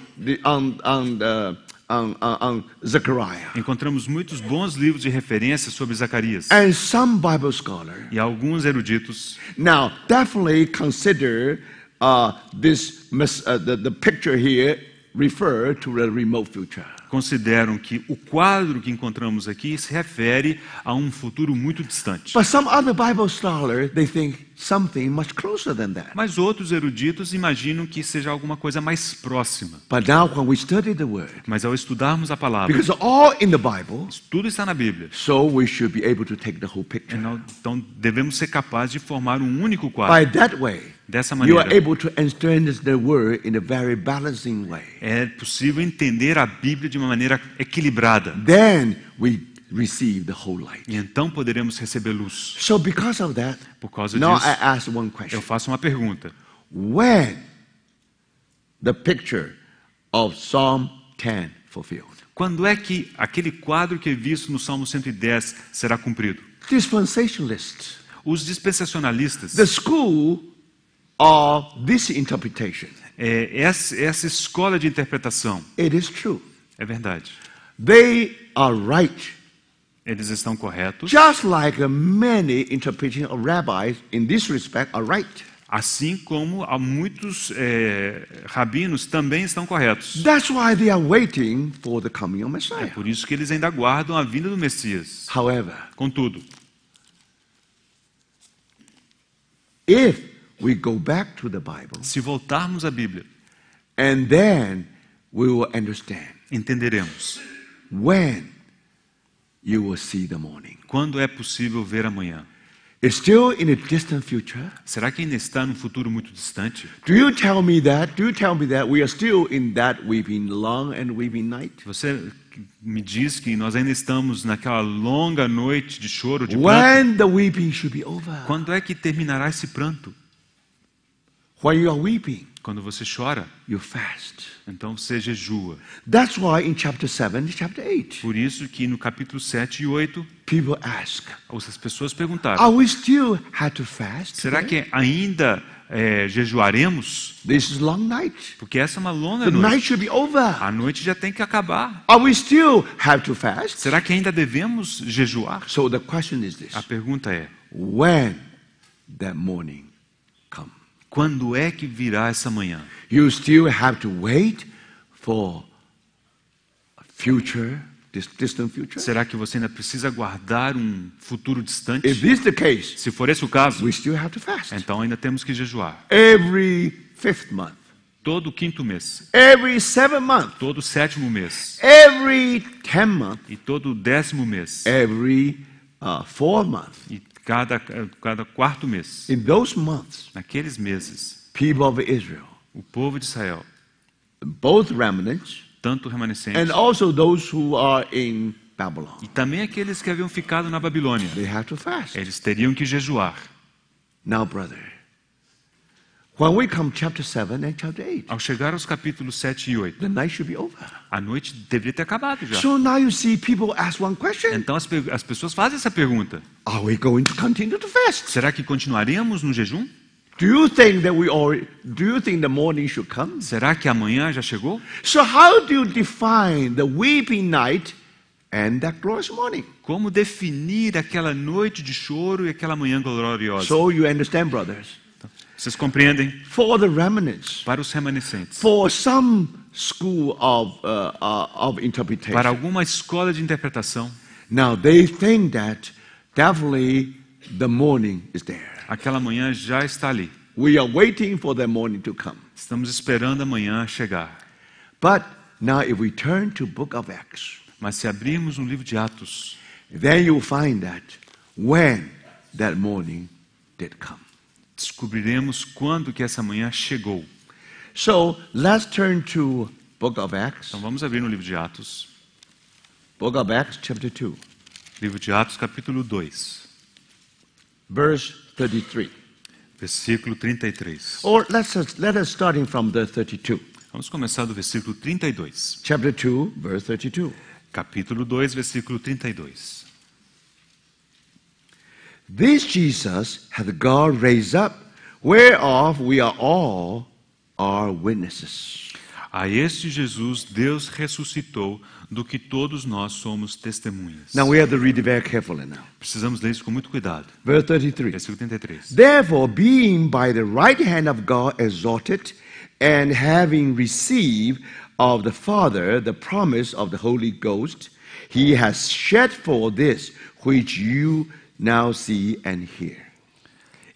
Zechariah. encontramos muitos bons livros de referência sobre Zacarias. And some Bible scholars E alguns eruditos now definitely consider the picture here refer to the remote future. consideram que o quadro que encontramos aqui se refere a um futuro muito distante. But some other Bible scholars, they think something much closer than that. Mas outros eruditos imaginam que seja alguma coisa mais próxima. But now when we study the word, Mas ao estudarmos a palavra, because all in the Bible, tudo está na Bíblia. so we should be able to take the whole picture. Então devemos ser capazes de formar um único quadro. By that way, Dessa you are maneira, able to understand the word in a very balancing way. é possível entender a Bíblia de uma maneira equilibrada. Then we receive the whole light. E então poderemos receber luz. So because of that, Por causa now disso, I ask one question. eu faço uma pergunta. When the picture of Psalm 10 fulfilled? Quando é que aquele quadro que é visto no Salmo 110 será cumprido? Dispensationalists, Os dispensacionalistas, the school of this interpretation, essa escola de interpretação, it is true. é verdade. They are right. Eles estão corretos, Just like many interpretation of rabbis in this respect are right. assim como há muitos rabinos também estão corretos. That's why they are waiting for the coming of É Messiah. por isso que eles ainda aguardam a vinda do Messias. However, Contudo, if we go back to the Bible, se voltarmos à Bíblia, and then we will understand entenderemos when you will see the morning. quando é possível ver amanhã. It's still in a distant future. Será que ainda está num futuro muito distante? Do you tell me that? Do you tell me that we are still in that weeping long and weeping night? Você me diz que nós ainda estamos naquela longa noite de choro, de pranto. When the weeping should be over. Quando é que terminará esse pranto? When you are weeping, Quando você chora, you fast. então você jejua. That's why in chapter 7 and chapter 8, Por isso que no capítulo 7 e 8, people ask, as pessoas perguntaram: are we still had to fast? será today? que ainda jejuaremos? This is long night. Porque essa é uma longa The night noite. should be over. A noite já tem que acabar. Are we still have to fast? Será que ainda devemos jejuar? So the question is this. A pergunta é: When that morning come? quando é que virá essa manhã? You still have to wait for a future, distant future? Será que você ainda precisa guardar um futuro distante? If this is the case, Se for esse o caso, we still have to fast. então ainda temos que jejuar. Every 5th month, Todo o quinto mês, every 7th month, todo o sétimo mês every 10th month, e todo o 10º mês every 4th month. e cada quarto mês. In those months, Naqueles meses, people of Israel, o povo de Israel, both remnants tanto remanescentes and also those who are in Babylon, e também aqueles que haviam ficado na Babilônia, they have to fast. eles teriam que jejuar. Now, brother, when we come chapter 7 and chapter 8, Ao chegar aos capítulos 7 e 8, the night should be over. a noite deveria ter acabado já. So now you see people ask one question. Então as pessoas fazem essa pergunta: Are we going to continue to fast? será que continuaremos no jejum? Do you think the morning should come? Será que amanhã já chegou? So how do you define the weeping night and that glorious morning? Como definir aquela noite de choro e aquela manhã gloriosa? So you understand, brothers. Vocês compreendem? For the remnants, Para os remanescentes, for some school of interpretation, para alguma escola de interpretação, now they think that definitely the morning is there. aquela manhã já está ali. We are waiting for the morning to come. Estamos esperando a manhã chegar. But now if we turn to book of Acts, Mas se abrirmos um livro de Atos, then you'll find that when that morning did come. descobriremos quando que essa manhã chegou. So let's turn to book of Acts. Então vamos abrir no livro de Atos. Book of Acts chapter 2, Livro de Atos, capítulo 2, verse 33. versículo 33. Or let us starting from the 32. Vamos começar do versículo 32. Chapter 2, verse 32. Capítulo 2, versículo 32. This Jesus hath God raised up, whereof we are all witnesses. A este Jesus Deus ressuscitou, do que todos nós somos testemunhas. Now we have to read it very carefully now. Precisamos ler isso com muito cuidado. Verse 33. Versículo 33. Therefore, being by the right hand of God exalted, and having received of the Father the promise of the Holy Ghost, he has shed forth this which you now see and hear.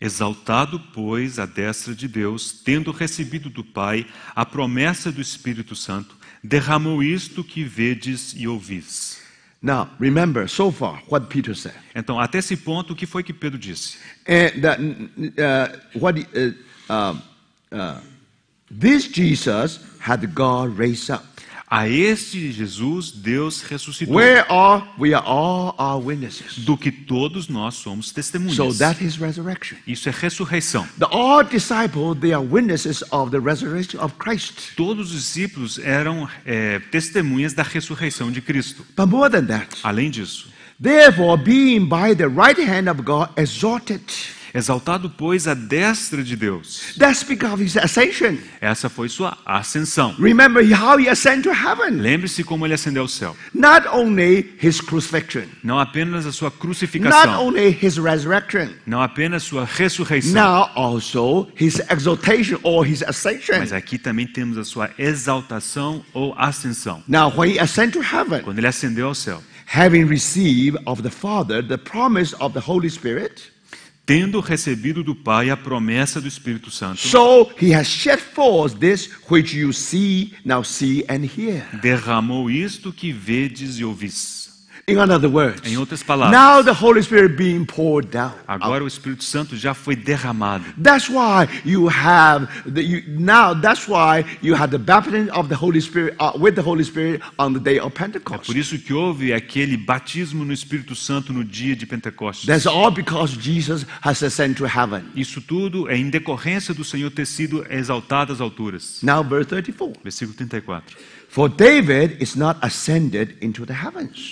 Exaltado, pois, à destra de Deus, tendo recebido do Pai a promessa do Espírito Santo, derramou isto que vedes e ouvis. Now, remember so far what Peter said. Então, até esse ponto, o que foi que Pedro disse? And this Jesus had God raised up, A este Jesus Deus ressuscitou, whereof we are all witnesses. do que todos nós somos testemunhas. So that is resurrection. Isso é ressurreição. All disciples, they are witnesses of the resurrection of Christ. Todos os discípulos eram testemunhas da ressurreição de Cristo. But more than that, Além disso, therefore, being by the right hand of God exalted. exaltado, pois, à destra de Deus. That's because of his ascension. Essa foi sua ascensão. Remember how he ascended to heaven. Lembre-se como ele ascendeu ao céu. Not only his crucifixion, Não apenas a sua not crucificação, only his resurrection, não apenas sua ressurreição, now also his exaltation or his ascension. mas aqui também temos a sua exaltação ou ascensão. Now, when he ascended to heaven, Quando ele ascendeu ao céu, having received of the Father the promise of the Holy Spirit, tendo recebido do Pai a promessa do Espírito Santo, so he has shed forth this which you now see and hear. derramou isto que vedes e ouvis. In other words, Em outras palavras, now the Holy Spirit being poured down. agora o Espírito Santo já foi derramado. That's why you have that's why you had the baptism of the Holy Spirit with the Holy Spirit on the day of Pentecost. Por isso que houve aquele batismo no Espírito Santo no dia de Pentecostes. That's all because Jesus has ascended to heaven. Isso tudo é em decorrência do Senhor ter sido exaltado às alturas. Now verse 34. Versículo 34. For David is not ascended into the heavens.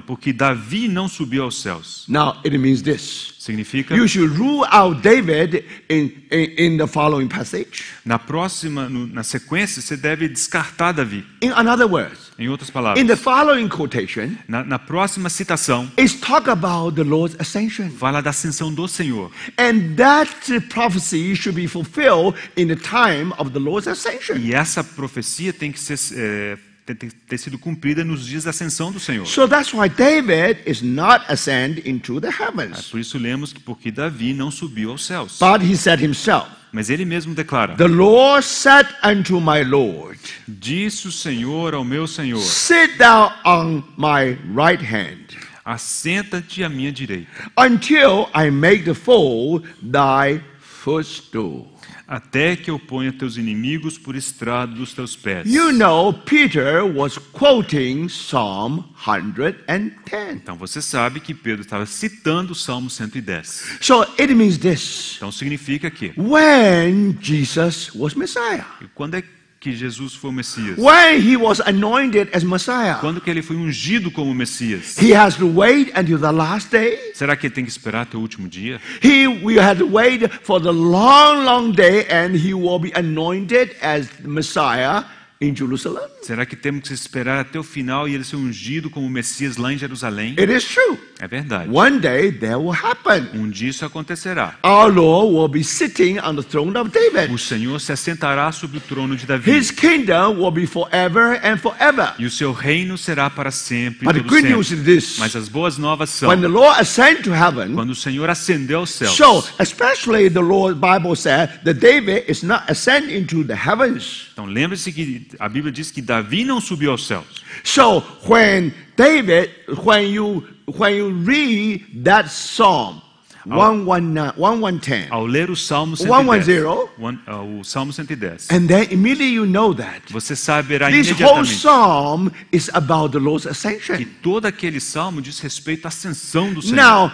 Porque Davi não subiu aos céus. Now it means this. Significa, You should rule out David in the following passage. na sequência, você deve descartar Davi. In other words, Em outras in palavras, the following quotation, na próxima citação, it's talk about the Lord's ascension. fala da ascensão do Senhor. And that prophecy should be fulfilled in the time of the Lord's ascension. E essa profecia tem que ter sido cumprida nos dias da ascensão do Senhor. So that's why David is not ascend into the heavens. Por isso lemos que porque Davi não subiu aos céus. But he said himself, Mas ele mesmo declara: the Lord said unto my Lord, Disse o Senhor ao meu Senhor: sit thou on my right hand, Assenta-te à minha direita, until I make the foe thy footstool. até que eu ponha teus inimigos por estrado dos teus pés. You know, Peter was quoting Psalm 110. Então você sabe que Pedro estava citando o Salmo 110. So it means this. Então significa que When Jesus was Messiah, quando é que Jesus foi o Messias? when he was anointed as Messiah, Quando que ele foi ungido como Messias? he has to wait until the last day. Será que ele tem que esperar até o último dia? He will have to wait for the long, long day, and he will be anointed as Messiah in Jerusalem. Será que temos que esperar até o final e ele ser ungido como Messias lá em Jerusalém? It is true. É verdade. One day that will happen. Um dia isso acontecerá. Our Lord will be sitting on the throne of David. O Senhor se assentará sobre o trono de Davi. His kingdom will be forever and forever. E o seu reino será para sempre e But the todo good sempre. news is this. Mas as boas novas são, When the Lord ascended to heaven, quando o Senhor ascendeu aos céus. so especially the Lord Bible said that David is not ascending into the heavens. Então lembre-se que a Bíblia diz que Davi não subiu aos céus. So when you read that Psalm 110, Ao ler o Salmo 110. 110, o Salmo 110, and then immediately you know that você saberá this whole imediatamente Psalm is about the Lord's que ascension. todo aquele salmo diz respeito à ascensão do Senhor. Now,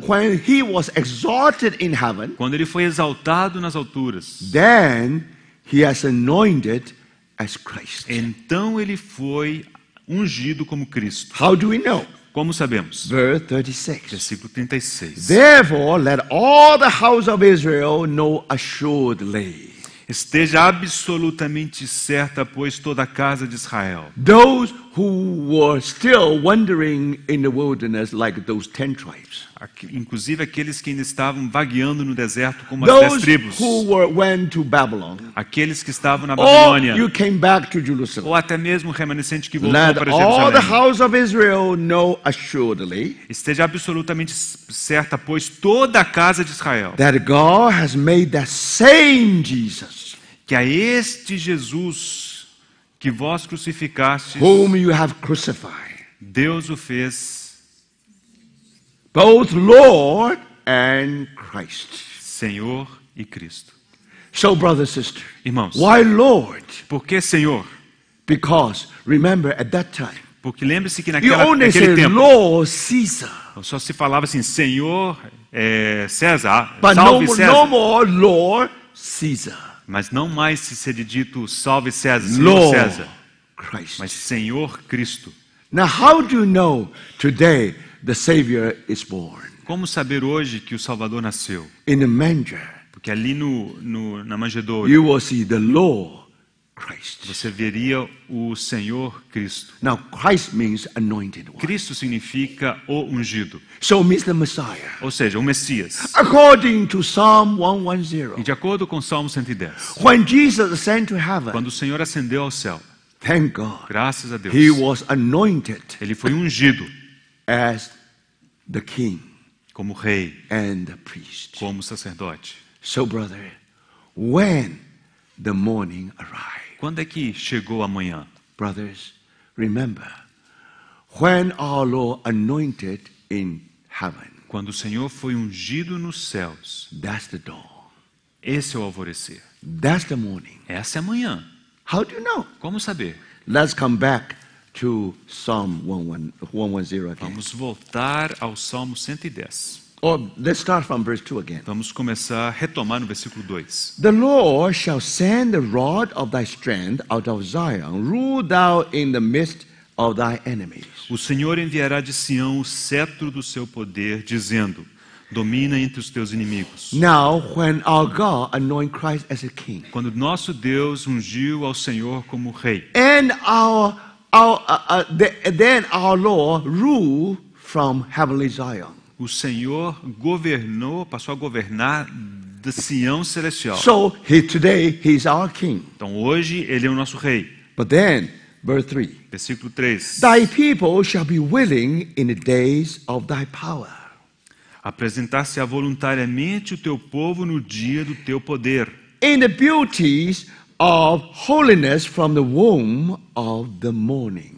when he was exalted in heaven, Quando ele foi exaltado nas alturas, then he has anointed as Christ. então ele foi ungido como Cristo. How do we know? Como sabemos? Verse 36. Versículo 36. Therefore, let all the house of Israel know assuredly. Esteja absolutamente certa, pois, toda a casa de Israel. Those who were still wandering in the wilderness, like those 10 tribes. Inclusive aqueles que ainda estavam vagueando no deserto como as 10 Those tribos. who went to Babylon. Aqueles que estavam na Or Babilônia. you came back to Jerusalem. Ou até mesmo o remanescente que voltou Let para all the Jerusalém. house of Israel know assuredly Esteja absolutamente certa, pois, toda a casa de Israel, that God has made that same Jesus, que a este Jesus que vós crucificastes, whom you have crucified, Deus o fez both Lord and Christ. Senhor e Cristo. So, brother, sister, Irmãos, why Lord? por que Senhor? Because remember, at that time, Porque lembre-se que you only naquele say tempo Lord Caesar, só se falava assim, Senhor César, but salve no César. more Lord Caesar, Mas não mais se ser dito salve César, Senhor Lord César, Christ. mas Senhor Cristo. Now, how do you know today the Savior is born? Como saber hoje que o Salvador nasceu? In the manger, Porque ali na manjedoura you will see the Lord Christ. você veria o Senhor Cristo. Now, Christ means anointed one. Cristo significa o ungido, So, means the Messiah. ou seja, o Messias. According to Psalm E 110, de acordo com Salmo 110, when Jesus ascended to heaven, quando o Senhor ascendeu ao céu, thank God, graças a Deus, he was anointed ele foi ungido as the king como rei, and the priest. como sacerdote. So, brother, when the morning arrived, Quando é que chegou a manhã? brothers, remember, when our Lord anointed in heaven, Quando o Senhor foi ungido nos céus. that's the dawn. Esse é o alvorecer. That's the morning. Essa é a manhã. How do you know? Como saber? Let's come back to Psalm 110 again. Vamos voltar ao Salmo 110. Or let's start from verse 2 again. Vamos começar a retomar no versículo 2. The Lord shall send the rod of thy strength out of Zion. Rule thou in the midst of thy enemies. O Senhor enviará de Sião o cetro do seu poder, dizendo: domina entre os teus inimigos. Now, when our God anointed Christ as a king, Quando nosso Deus ungiu ao Senhor como rei, and then our Lord ruled from heavenly Zion. o Senhor passou a governar da Sião celestial. So today he is our king. Então hoje ele é o nosso rei. But then, verse 3. Versículo 3. Thy people shall be willing in the days of thy power. Apresentar-se-á voluntariamente o teu povo no dia do teu poder, In the beauties of holiness from the womb of the morning.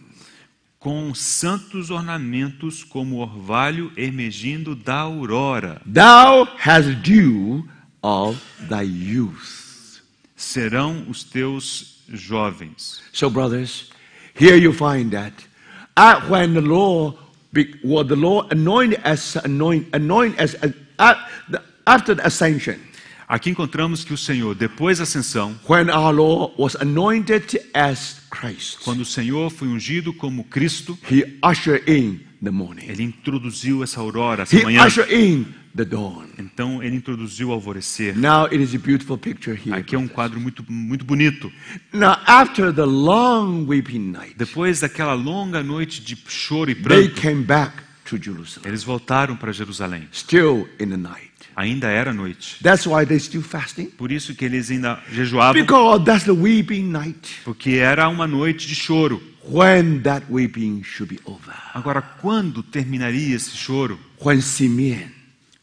com santos ornamentos como orvalho emergindo da aurora. Thou hast dew of thy youth. Serão os teus jovens. So, brothers, here you find that when the Lord anointed after the ascension, Aqui encontramos que o Senhor, depois da ascensão, when our Lord was anointed as Christ, quando o Senhor foi ungido como Cristo, he ushered in the morning. ele introduziu essa aurora, essa He manhã. ushered in the dawn. Então ele introduziu o alvorecer. Now it is a beautiful picture here. Aqui é um quadro muito, muito bonito. Now after the long weeping night, Depois daquela longa noite de choro e they pranto, came back to Jerusalem. eles voltaram para Jerusalém. Still in the night. Ainda era noite. That's why they're still fasting. Por isso que eles ainda jejuavam, Because that's the weeping night porque era uma noite de choro. when that weeping should be over. Agora, quando terminaria esse choro? When Simeon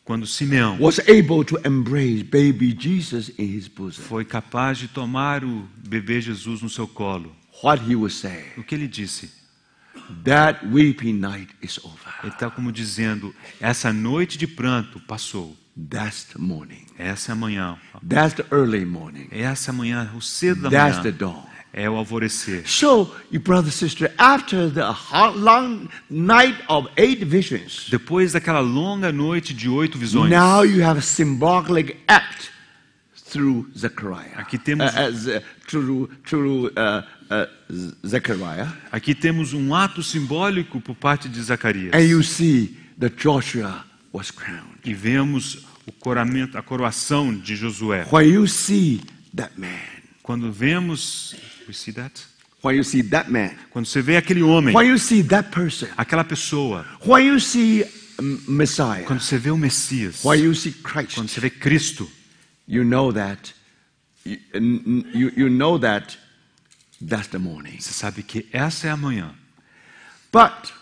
Quando Simeão was able to embrace baby Jesus in his bosom. foi capaz de tomar o bebê Jesus no seu colo. What he would say, O que ele disse? that weeping night is over. Ele está como dizendo, essa noite de pranto passou. That's the morning. Essa é a manhã. That's the early morning. Essa manhã, o cedo da That's the manhã, dawn. é o alvorecer. So, you brother, sister, after the long night of 8 visions, Depois daquela longa noite de 8 visões, now you have a symbolic act through Zechariah. Aqui temos- Zechariah, aqui temos um ato simbólico por parte de Zacarias. and you see that Joshua was crowned. E vemos a coroação de Josué. When you see that man, Quando vemos, we see that? when you see that man, Quando você vê aquele homem, when you see that person, aquela pessoa, when you see Messiah, quando você vê o Messias, when you see quando Christ, você vê Cristo, you know that you know that that's the morning. você sabe que essa é a manhã. But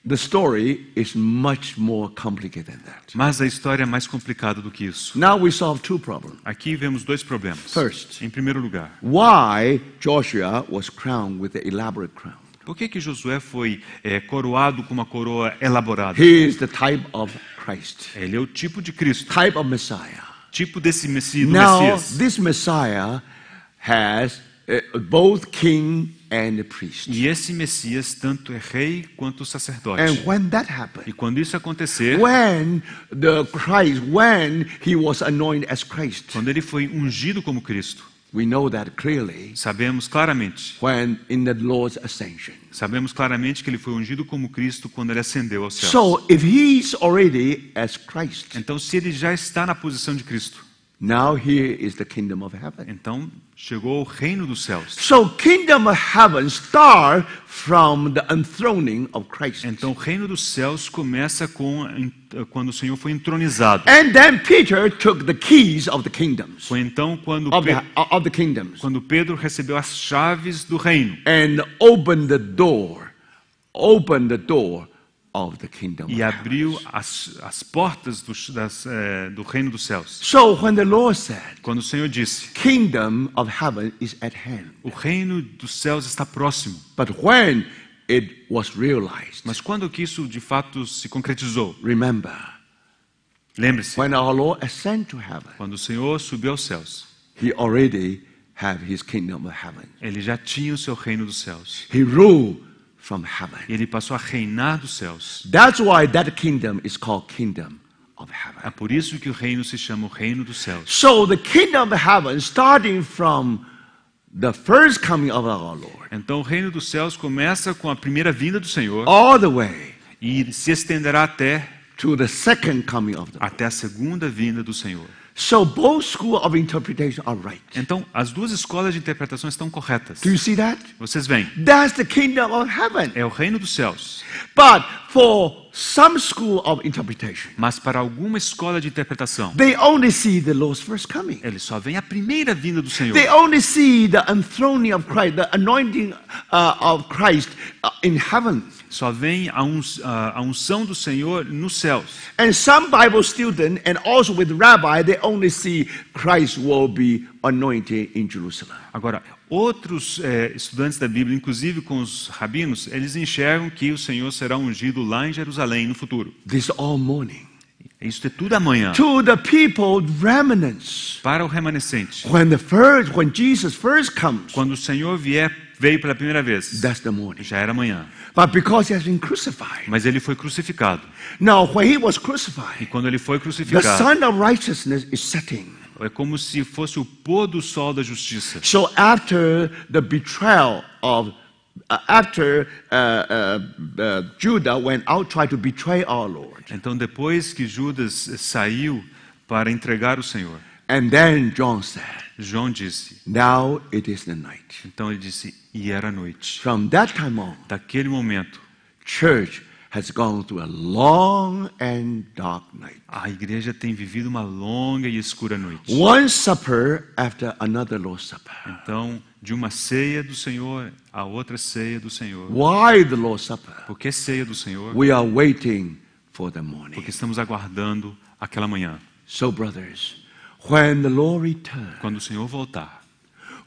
the story is much more complicated than that. Mas a história é mais complicada do que isso. Now we solve 2 problems. Aqui vemos 2 problemas. First, Em primeiro lugar, why Joshua was crowned with an elaborate crown. por que Josué foi coroado com uma coroa elaborada? He is the type of Christ, Ele é o tipo de Cristo, type of Messiah. tipo desse Messias, do Now, Messias. this Messiah has both king and priest. E esse Messias tanto é rei quanto sacerdote. And when that E happened, quando isso acontecer, when he was anointed as Christ, quando ele foi ungido como Cristo, we know that clearly sabemos claramente in the Lord's ascension. Sabemos claramente que ele foi ungido como Cristo quando ele ascendeu aos céus. So, if he's already as Christ, Então, se ele já está na posição de Cristo, now here is the kingdom of heaven. então chegou o reino dos céus. So, kingdom of heaven start from the enthroning of Christ. Então, o reino dos céus começa quando o Senhor foi entronizado. And then Peter took the keys of the kingdoms. Foi então quando Of the kingdoms. quando Pedro recebeu as chaves do reino And opened the door of the kingdom e of abriu heaven. as portas do reino dos céus. So when the Lord said, Quando o Senhor disse, kingdom of heaven is at hand. o reino dos céus está próximo. But when it was realized, Mas quando que isso de fato se concretizou? remember, Lembre-se, when our Lord ascended to heaven, quando o Senhor subiu aos céus, he already had his kingdom of heaven. ele já tinha o seu reino dos céus. He ruled from heaven. Ele passou a reinar dos céus. That's why that kingdom is called kingdom of heaven. É por isso que o reino se chama o reino dos céus. So the kingdom of heaven, starting from the first coming of our Lord, Então o reino dos céus começa com a primeira vinda do Senhor all the way e se estenderá to the second coming of the Lord. até a segunda vinda do Senhor. So both schools of interpretation are right. Então, as duas escolas de interpretação estão corretas. Do you see that? Vocês veem, That's the kingdom of heaven. é o reino dos céus. But for some school of interpretation, Mas para alguma escola de interpretação, they only see the Lord's first coming. eles só veem a primeira vinda do Senhor. They only see the enthroning of Christ, the anointing of Christ in heaven. Só veem a unção do Senhor nos céus. And some Bible students and also with rabbi, they only see Christ will be anointed in Jerusalem. Agora, outros estudantes da Bíblia, inclusive com os rabinos, eles enxergam que o Senhor será ungido lá em Jerusalém no futuro. This all morning. Isso é tudo amanhã. To the people, remnants. Para o remanescente, When Jesus first comes, quando o Senhor veio pela primeira vez, that's the morning. já era amanhã. But because he has been crucified. Mas ele foi crucificado. Now, when he was E crucified, quando ele foi the crucificado, sun of righteousness is setting. é como se fosse o pôr do sol da justiça. So after the betrayal of, Judah went out trying to betray our Lord, Então, depois que Judas saiu para entregar o Senhor, and then John said, João disse, "Now it is the night." então ele disse, e era noite. From that time on, Daquele momento, church has gone through a long and dark night. a igreja tem vivido uma longa e escura noite. One supper after another Lord's Supper. Então, de uma ceia do Senhor a outra ceia do Senhor. Why the Lord's Supper? Por que ceia do Senhor? We are waiting for the morning. Porque estamos aguardando aquela manhã. So, brothers, when the Lord returns, Quando o Senhor voltar,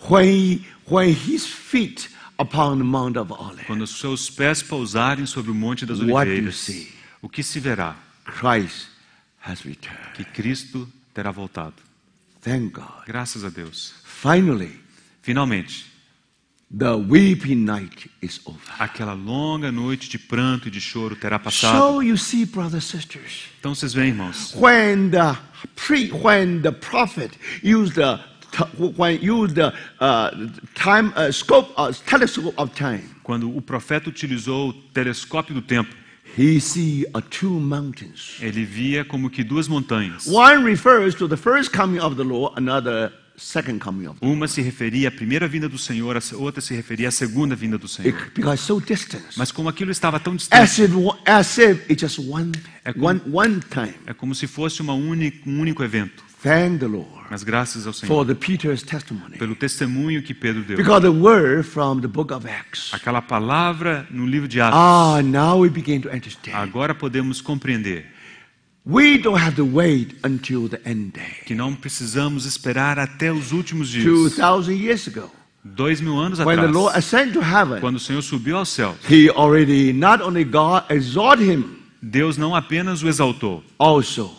when his feet upon the Mount of Olives, quando os seus pés pousarem sobre o Monte das What do you Oliveiras, see? o que se verá? Christ has returned. Que Cristo terá voltado. Thank God. Graças a Deus. Finally, Finalmente, the weeping night is over. aquela longa noite de pranto e de choro terá passado. So you see, brothers and sisters, Então vocês veem, irmãos, when the prophet used the telescope of time, quando o profeta utilizou o telescópio do tempo, he see two mountains. ele via como que duas montanhas. One refers to the first coming of the Lord, another second coming of the Lord. Uma se referia à primeira vinda do Senhor, a outra se referia à segunda vinda do Senhor. Because so distant. Mas como aquilo estava tão distante, As if it's just one time. é como se fosse um único evento. Thank the Lord Mas graças ao Senhor, for the Peter's testimony. pelo testemunho que Pedro deu. Because the word from the book of Acts. Aquela palavra no livro de Atos, Now we begin to understand. agora podemos compreender We don't have to wait until the end day. que não precisamos esperar até os últimos dias. 2,000 years ago, 2000 anos when the Lord atrás, ascended to heaven, quando o Senhor subiu aos céus, He already not only God exalted Him, Deus não apenas o exaltou, also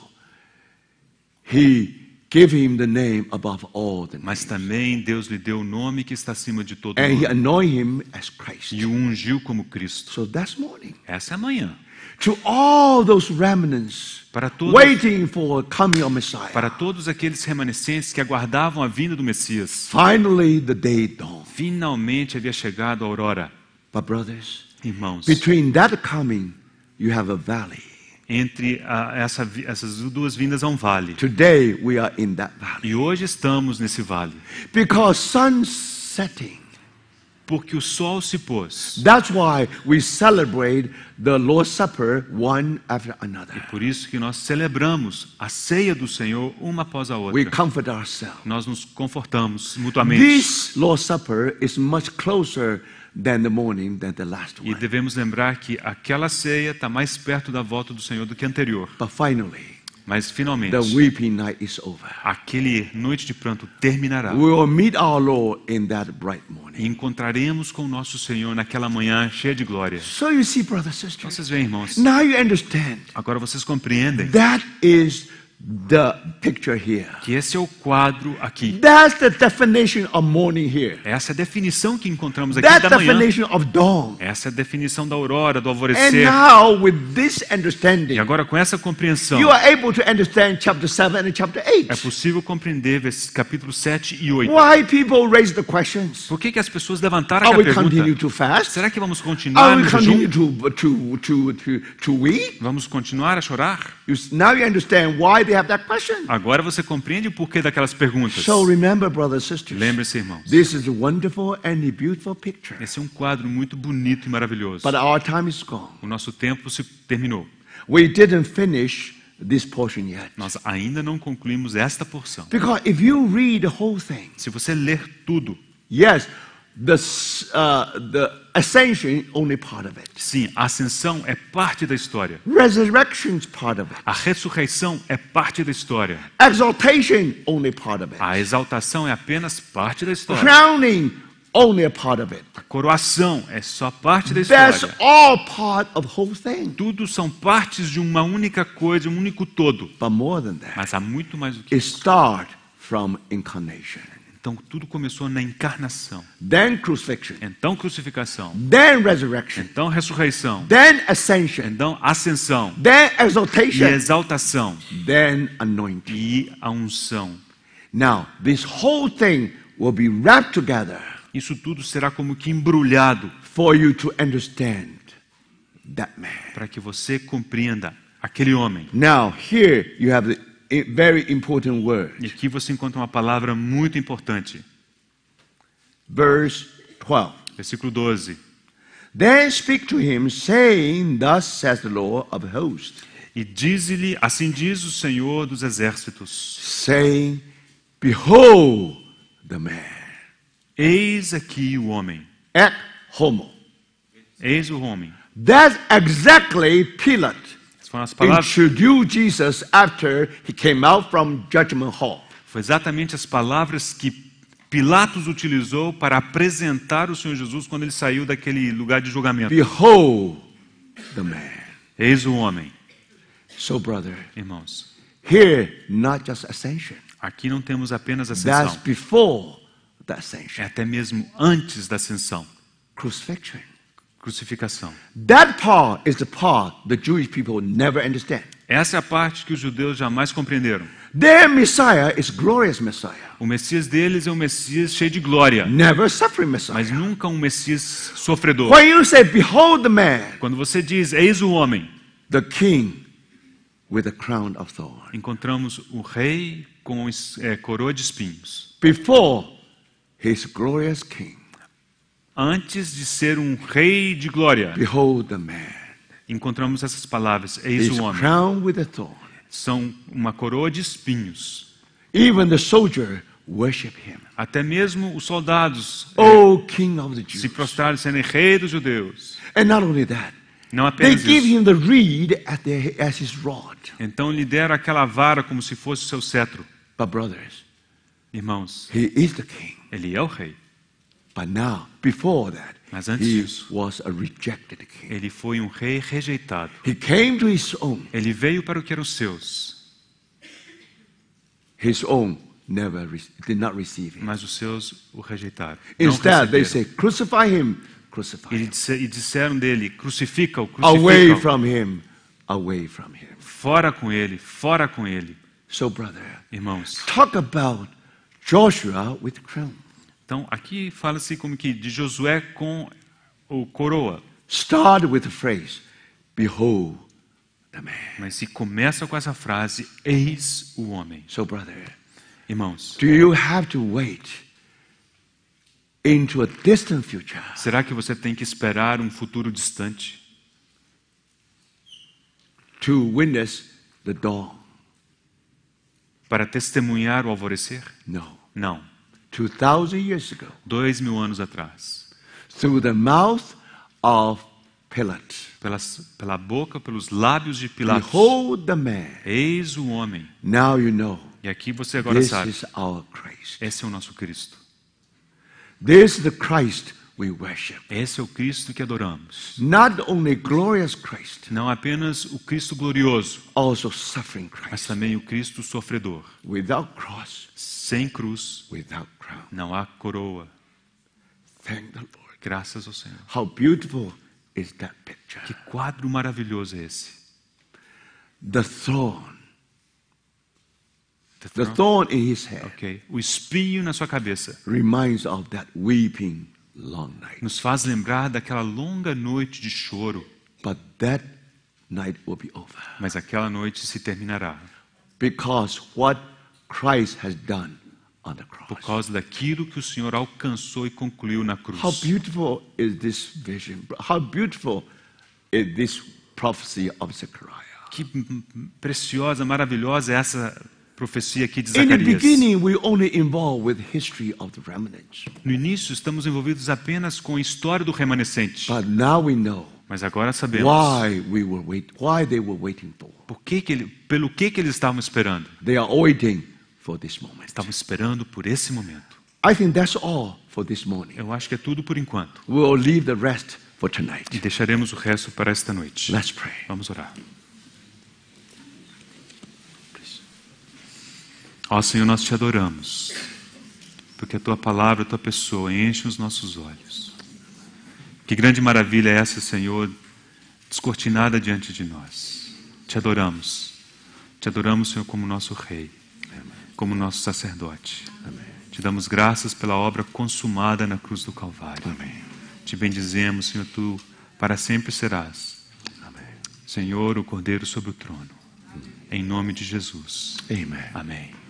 He gave Him the name above all the names, mas também Deus lhe deu o nome que está acima de todo and He nome anointed Him as Christ. e o ungiu como Cristo. So that's morning. Essa é a manhã. To all those remnants Para todos, waiting for the coming of Messiah, para todos aqueles remanescentes que aguardavam a vinda do Messias, finally the day dawned. finalmente havia chegado a aurora. But brothers, Irmãos, between that coming, you have a valley. entre essas duas vindas há um vale. Today we are in that valley. E hoje estamos nesse vale. Because sun setting. Porque o sol se pôs. That's why we celebrate the Lord's Supper one after another. Por isso que nós celebramos a ceia do Senhor uma após a We outra. comfort ourselves. Nós nos confortamos mutuamente. This Lord's Supper is much closer than the morning than the last E one. devemos lembrar que aquela ceia está mais perto da volta do Senhor do que a anterior. But finally, Mas finalmente, the weeping night is over. aquele noite de pranto terminará. We will meet our Lord in that bright E morning. encontraremos com o nosso Senhor naquela manhã cheia de glória. So you see, brothers and Então sisters, vocês veem, irmãos. now you understand. Agora vocês compreendem. That is the picture here. Que esse é o quadro aqui. That's the definition of morning here. Essa é a definição que encontramos aqui That da manhã. definition of dawn. Essa é a definição da aurora, do And alvorecer. now, with this E understanding, agora com essa compreensão, you are able to understand chapter 7 and chapter 8. é possível compreender capítulo 7 e 8. Why people raise the questions? Por que as pessoas levantaram Are aquela we continue pergunta? to fast? Será que vamos Are continuar we no continue jejum? to weep? Vamos continuar a chorar? Now you understand why they have that question. Agora você compreende o porquê daquelas perguntas. So remember, brothers and sisters, Lembre-se, irmãos. this is a wonderful and a beautiful picture. Esse é um quadro muito bonito e maravilhoso. But our time is gone. O nosso tempo se terminou. We didn't finish this portion yet. Nós ainda não concluímos esta porção. Because if you read the whole thing, Se você ler tudo, yes, the ascension only part of it. sim, a ascensão é parte da história. Resurrection's part of it. A ressurreição é parte da história. Exaltation only part of it. A exaltação é apenas parte da história. Crowning only a part of it. A coroação é só parte da That's história. all part of the whole thing. Tudo são partes de uma única coisa, um único todo. But more than that, Mas há muito mais do que it isso. starts from incarnation. Então tudo começou na encarnação. Then crucifixion. Então crucificação. Then resurrection. Então ressurreição. Then ascension. Então ascensão. Then E exaltation. exaltação. Then anointing. E a unção. Now, this whole thing will be wrapped together Isso tudo será como que embrulhado for you to understand that man. para que você compreenda aquele homem. Now, here you have the very important E word. aqui você encontra uma palavra muito importante. Verse 12. Versículo 12. Then speak to him, saying, Thus says the Lord of hosts, E diz-lhe, assim diz o Senhor dos Exércitos: saying, Behold the man. Eis aqui o homem. Ek homo. Eis o homem. That's exactly Pilate Essas foram as palavras. introduced Jesus after he came out from judgment hall. Foi exatamente as palavras que Pilatos utilizou para apresentar o Senhor Jesus quando ele saiu daquele lugar de julgamento. Behold the man. Eis o homem. So, brother, Irmãos, here not just ascension. aqui não temos apenas That's ascensão. before the É ascension. até mesmo antes da ascensão. Crucifixion. Crucificação. That part is the part the Jewish people never understand. Essa é a parte que os judeus jamais compreenderam. Their Messiah is glorious Messiah, O Messias deles é um Messias cheio de glória, never suffering mas Messiah. nunca um Messias sofredor. When you say, Behold the man, Quando você diz, eis o homem, the king with a crown of thorns. encontramos o rei com coroa de espinhos. Before his glorious king, Antes de ser um rei de glória, behold the man, encontramos essas palavras, eis his o homem. crown with a thorn. São uma coroa de espinhos. Even the soldier worship him. Até mesmo os soldados O King of the se Jews. prostraram sendo rei dos judeus. And not only that, Não they apenas give isso. him the reed as his rod. Então lhe deram aquela vara como se fosse o seu cetro. But brothers, Irmãos, he is the king. ele é o rei. But now, before that, Mas antes he disso, was a rejected king. ele foi um rei rejeitado. He came to his own. Ele veio para o que eram os seus, His own did not receive him. mas os seus o rejeitaram. Não Instead, they receberam. say, crucify him, crucify him. E disseram dele, crucifica-o, Away crucifica-o. from him, away from him. Fora com ele, fora com ele. So, brother, Irmãos, talk about Joshua with crown. então aqui fala-se como que de Josué com o coroa. Start with the phrase, behold the man. Mas se começa com essa frase, eis o homem. So, brother, Irmãos, do you have to wait into a distant future será que você tem que esperar um futuro distante to witness the dawn? para testemunhar o alvorecer? No. Não. 2,000 years ago, 2000 anos atrás, through the mouth of Pilate, pela boca, pelos lábios de Pilatos, behold the man. eis o homem. Now you know E aqui você agora this sabe, is our Christ. esse é o nosso Cristo. This is the Christ we worship. Esse é o Cristo que adoramos. Not only glorious Christ, Não apenas o Cristo glorioso, also suffering mas Christ. também o Cristo sofredor. Without cross, Sem cruz, without crown. não há coroa. Thank the Lord. Graças ao Senhor. How beautiful is that picture. Que quadro maravilhoso é esse? The thorn. The The throne? thorn in his head Ok. O espinho na sua cabeça reminds of that weeping long night. nos faz lembrar daquela longa noite de choro, But that night will be over. mas aquela noite se terminará Because what Christ has done on the por cross. causa daquilo que o Senhor alcançou e concluiu na cruz. How beautiful is this vision? How beautiful is this prophecy of Zechariah? Que preciosa, maravilhosa é essa profecia aqui de In the Zacarias. beginning, we only involved with history of the remnants. No início estamos envolvidos apenas com a história do remanescente, But now we know mas agora sabemos why they were waiting for. pelo que eles estavam esperando. They are waiting for this moment. Estavam esperando por esse momento. I think that's all for this morning. Eu acho que é tudo por enquanto. We'll leave the rest for E tonight. deixaremos o resto para esta noite. Let's pray. Vamos orar. Ó Senhor, nós te adoramos, porque a Tua palavra, a Tua pessoa enche os nossos olhos. Que grande maravilha é essa, Senhor, descortinada diante de nós. Te adoramos, Senhor, como nosso Rei, como nosso sacerdote. Te damos graças pela obra consumada na cruz do Calvário. Te bendizemos, Senhor, Tu para sempre serás. Senhor, o Cordeiro sobre o trono. Em nome de Jesus. Amen. Amém.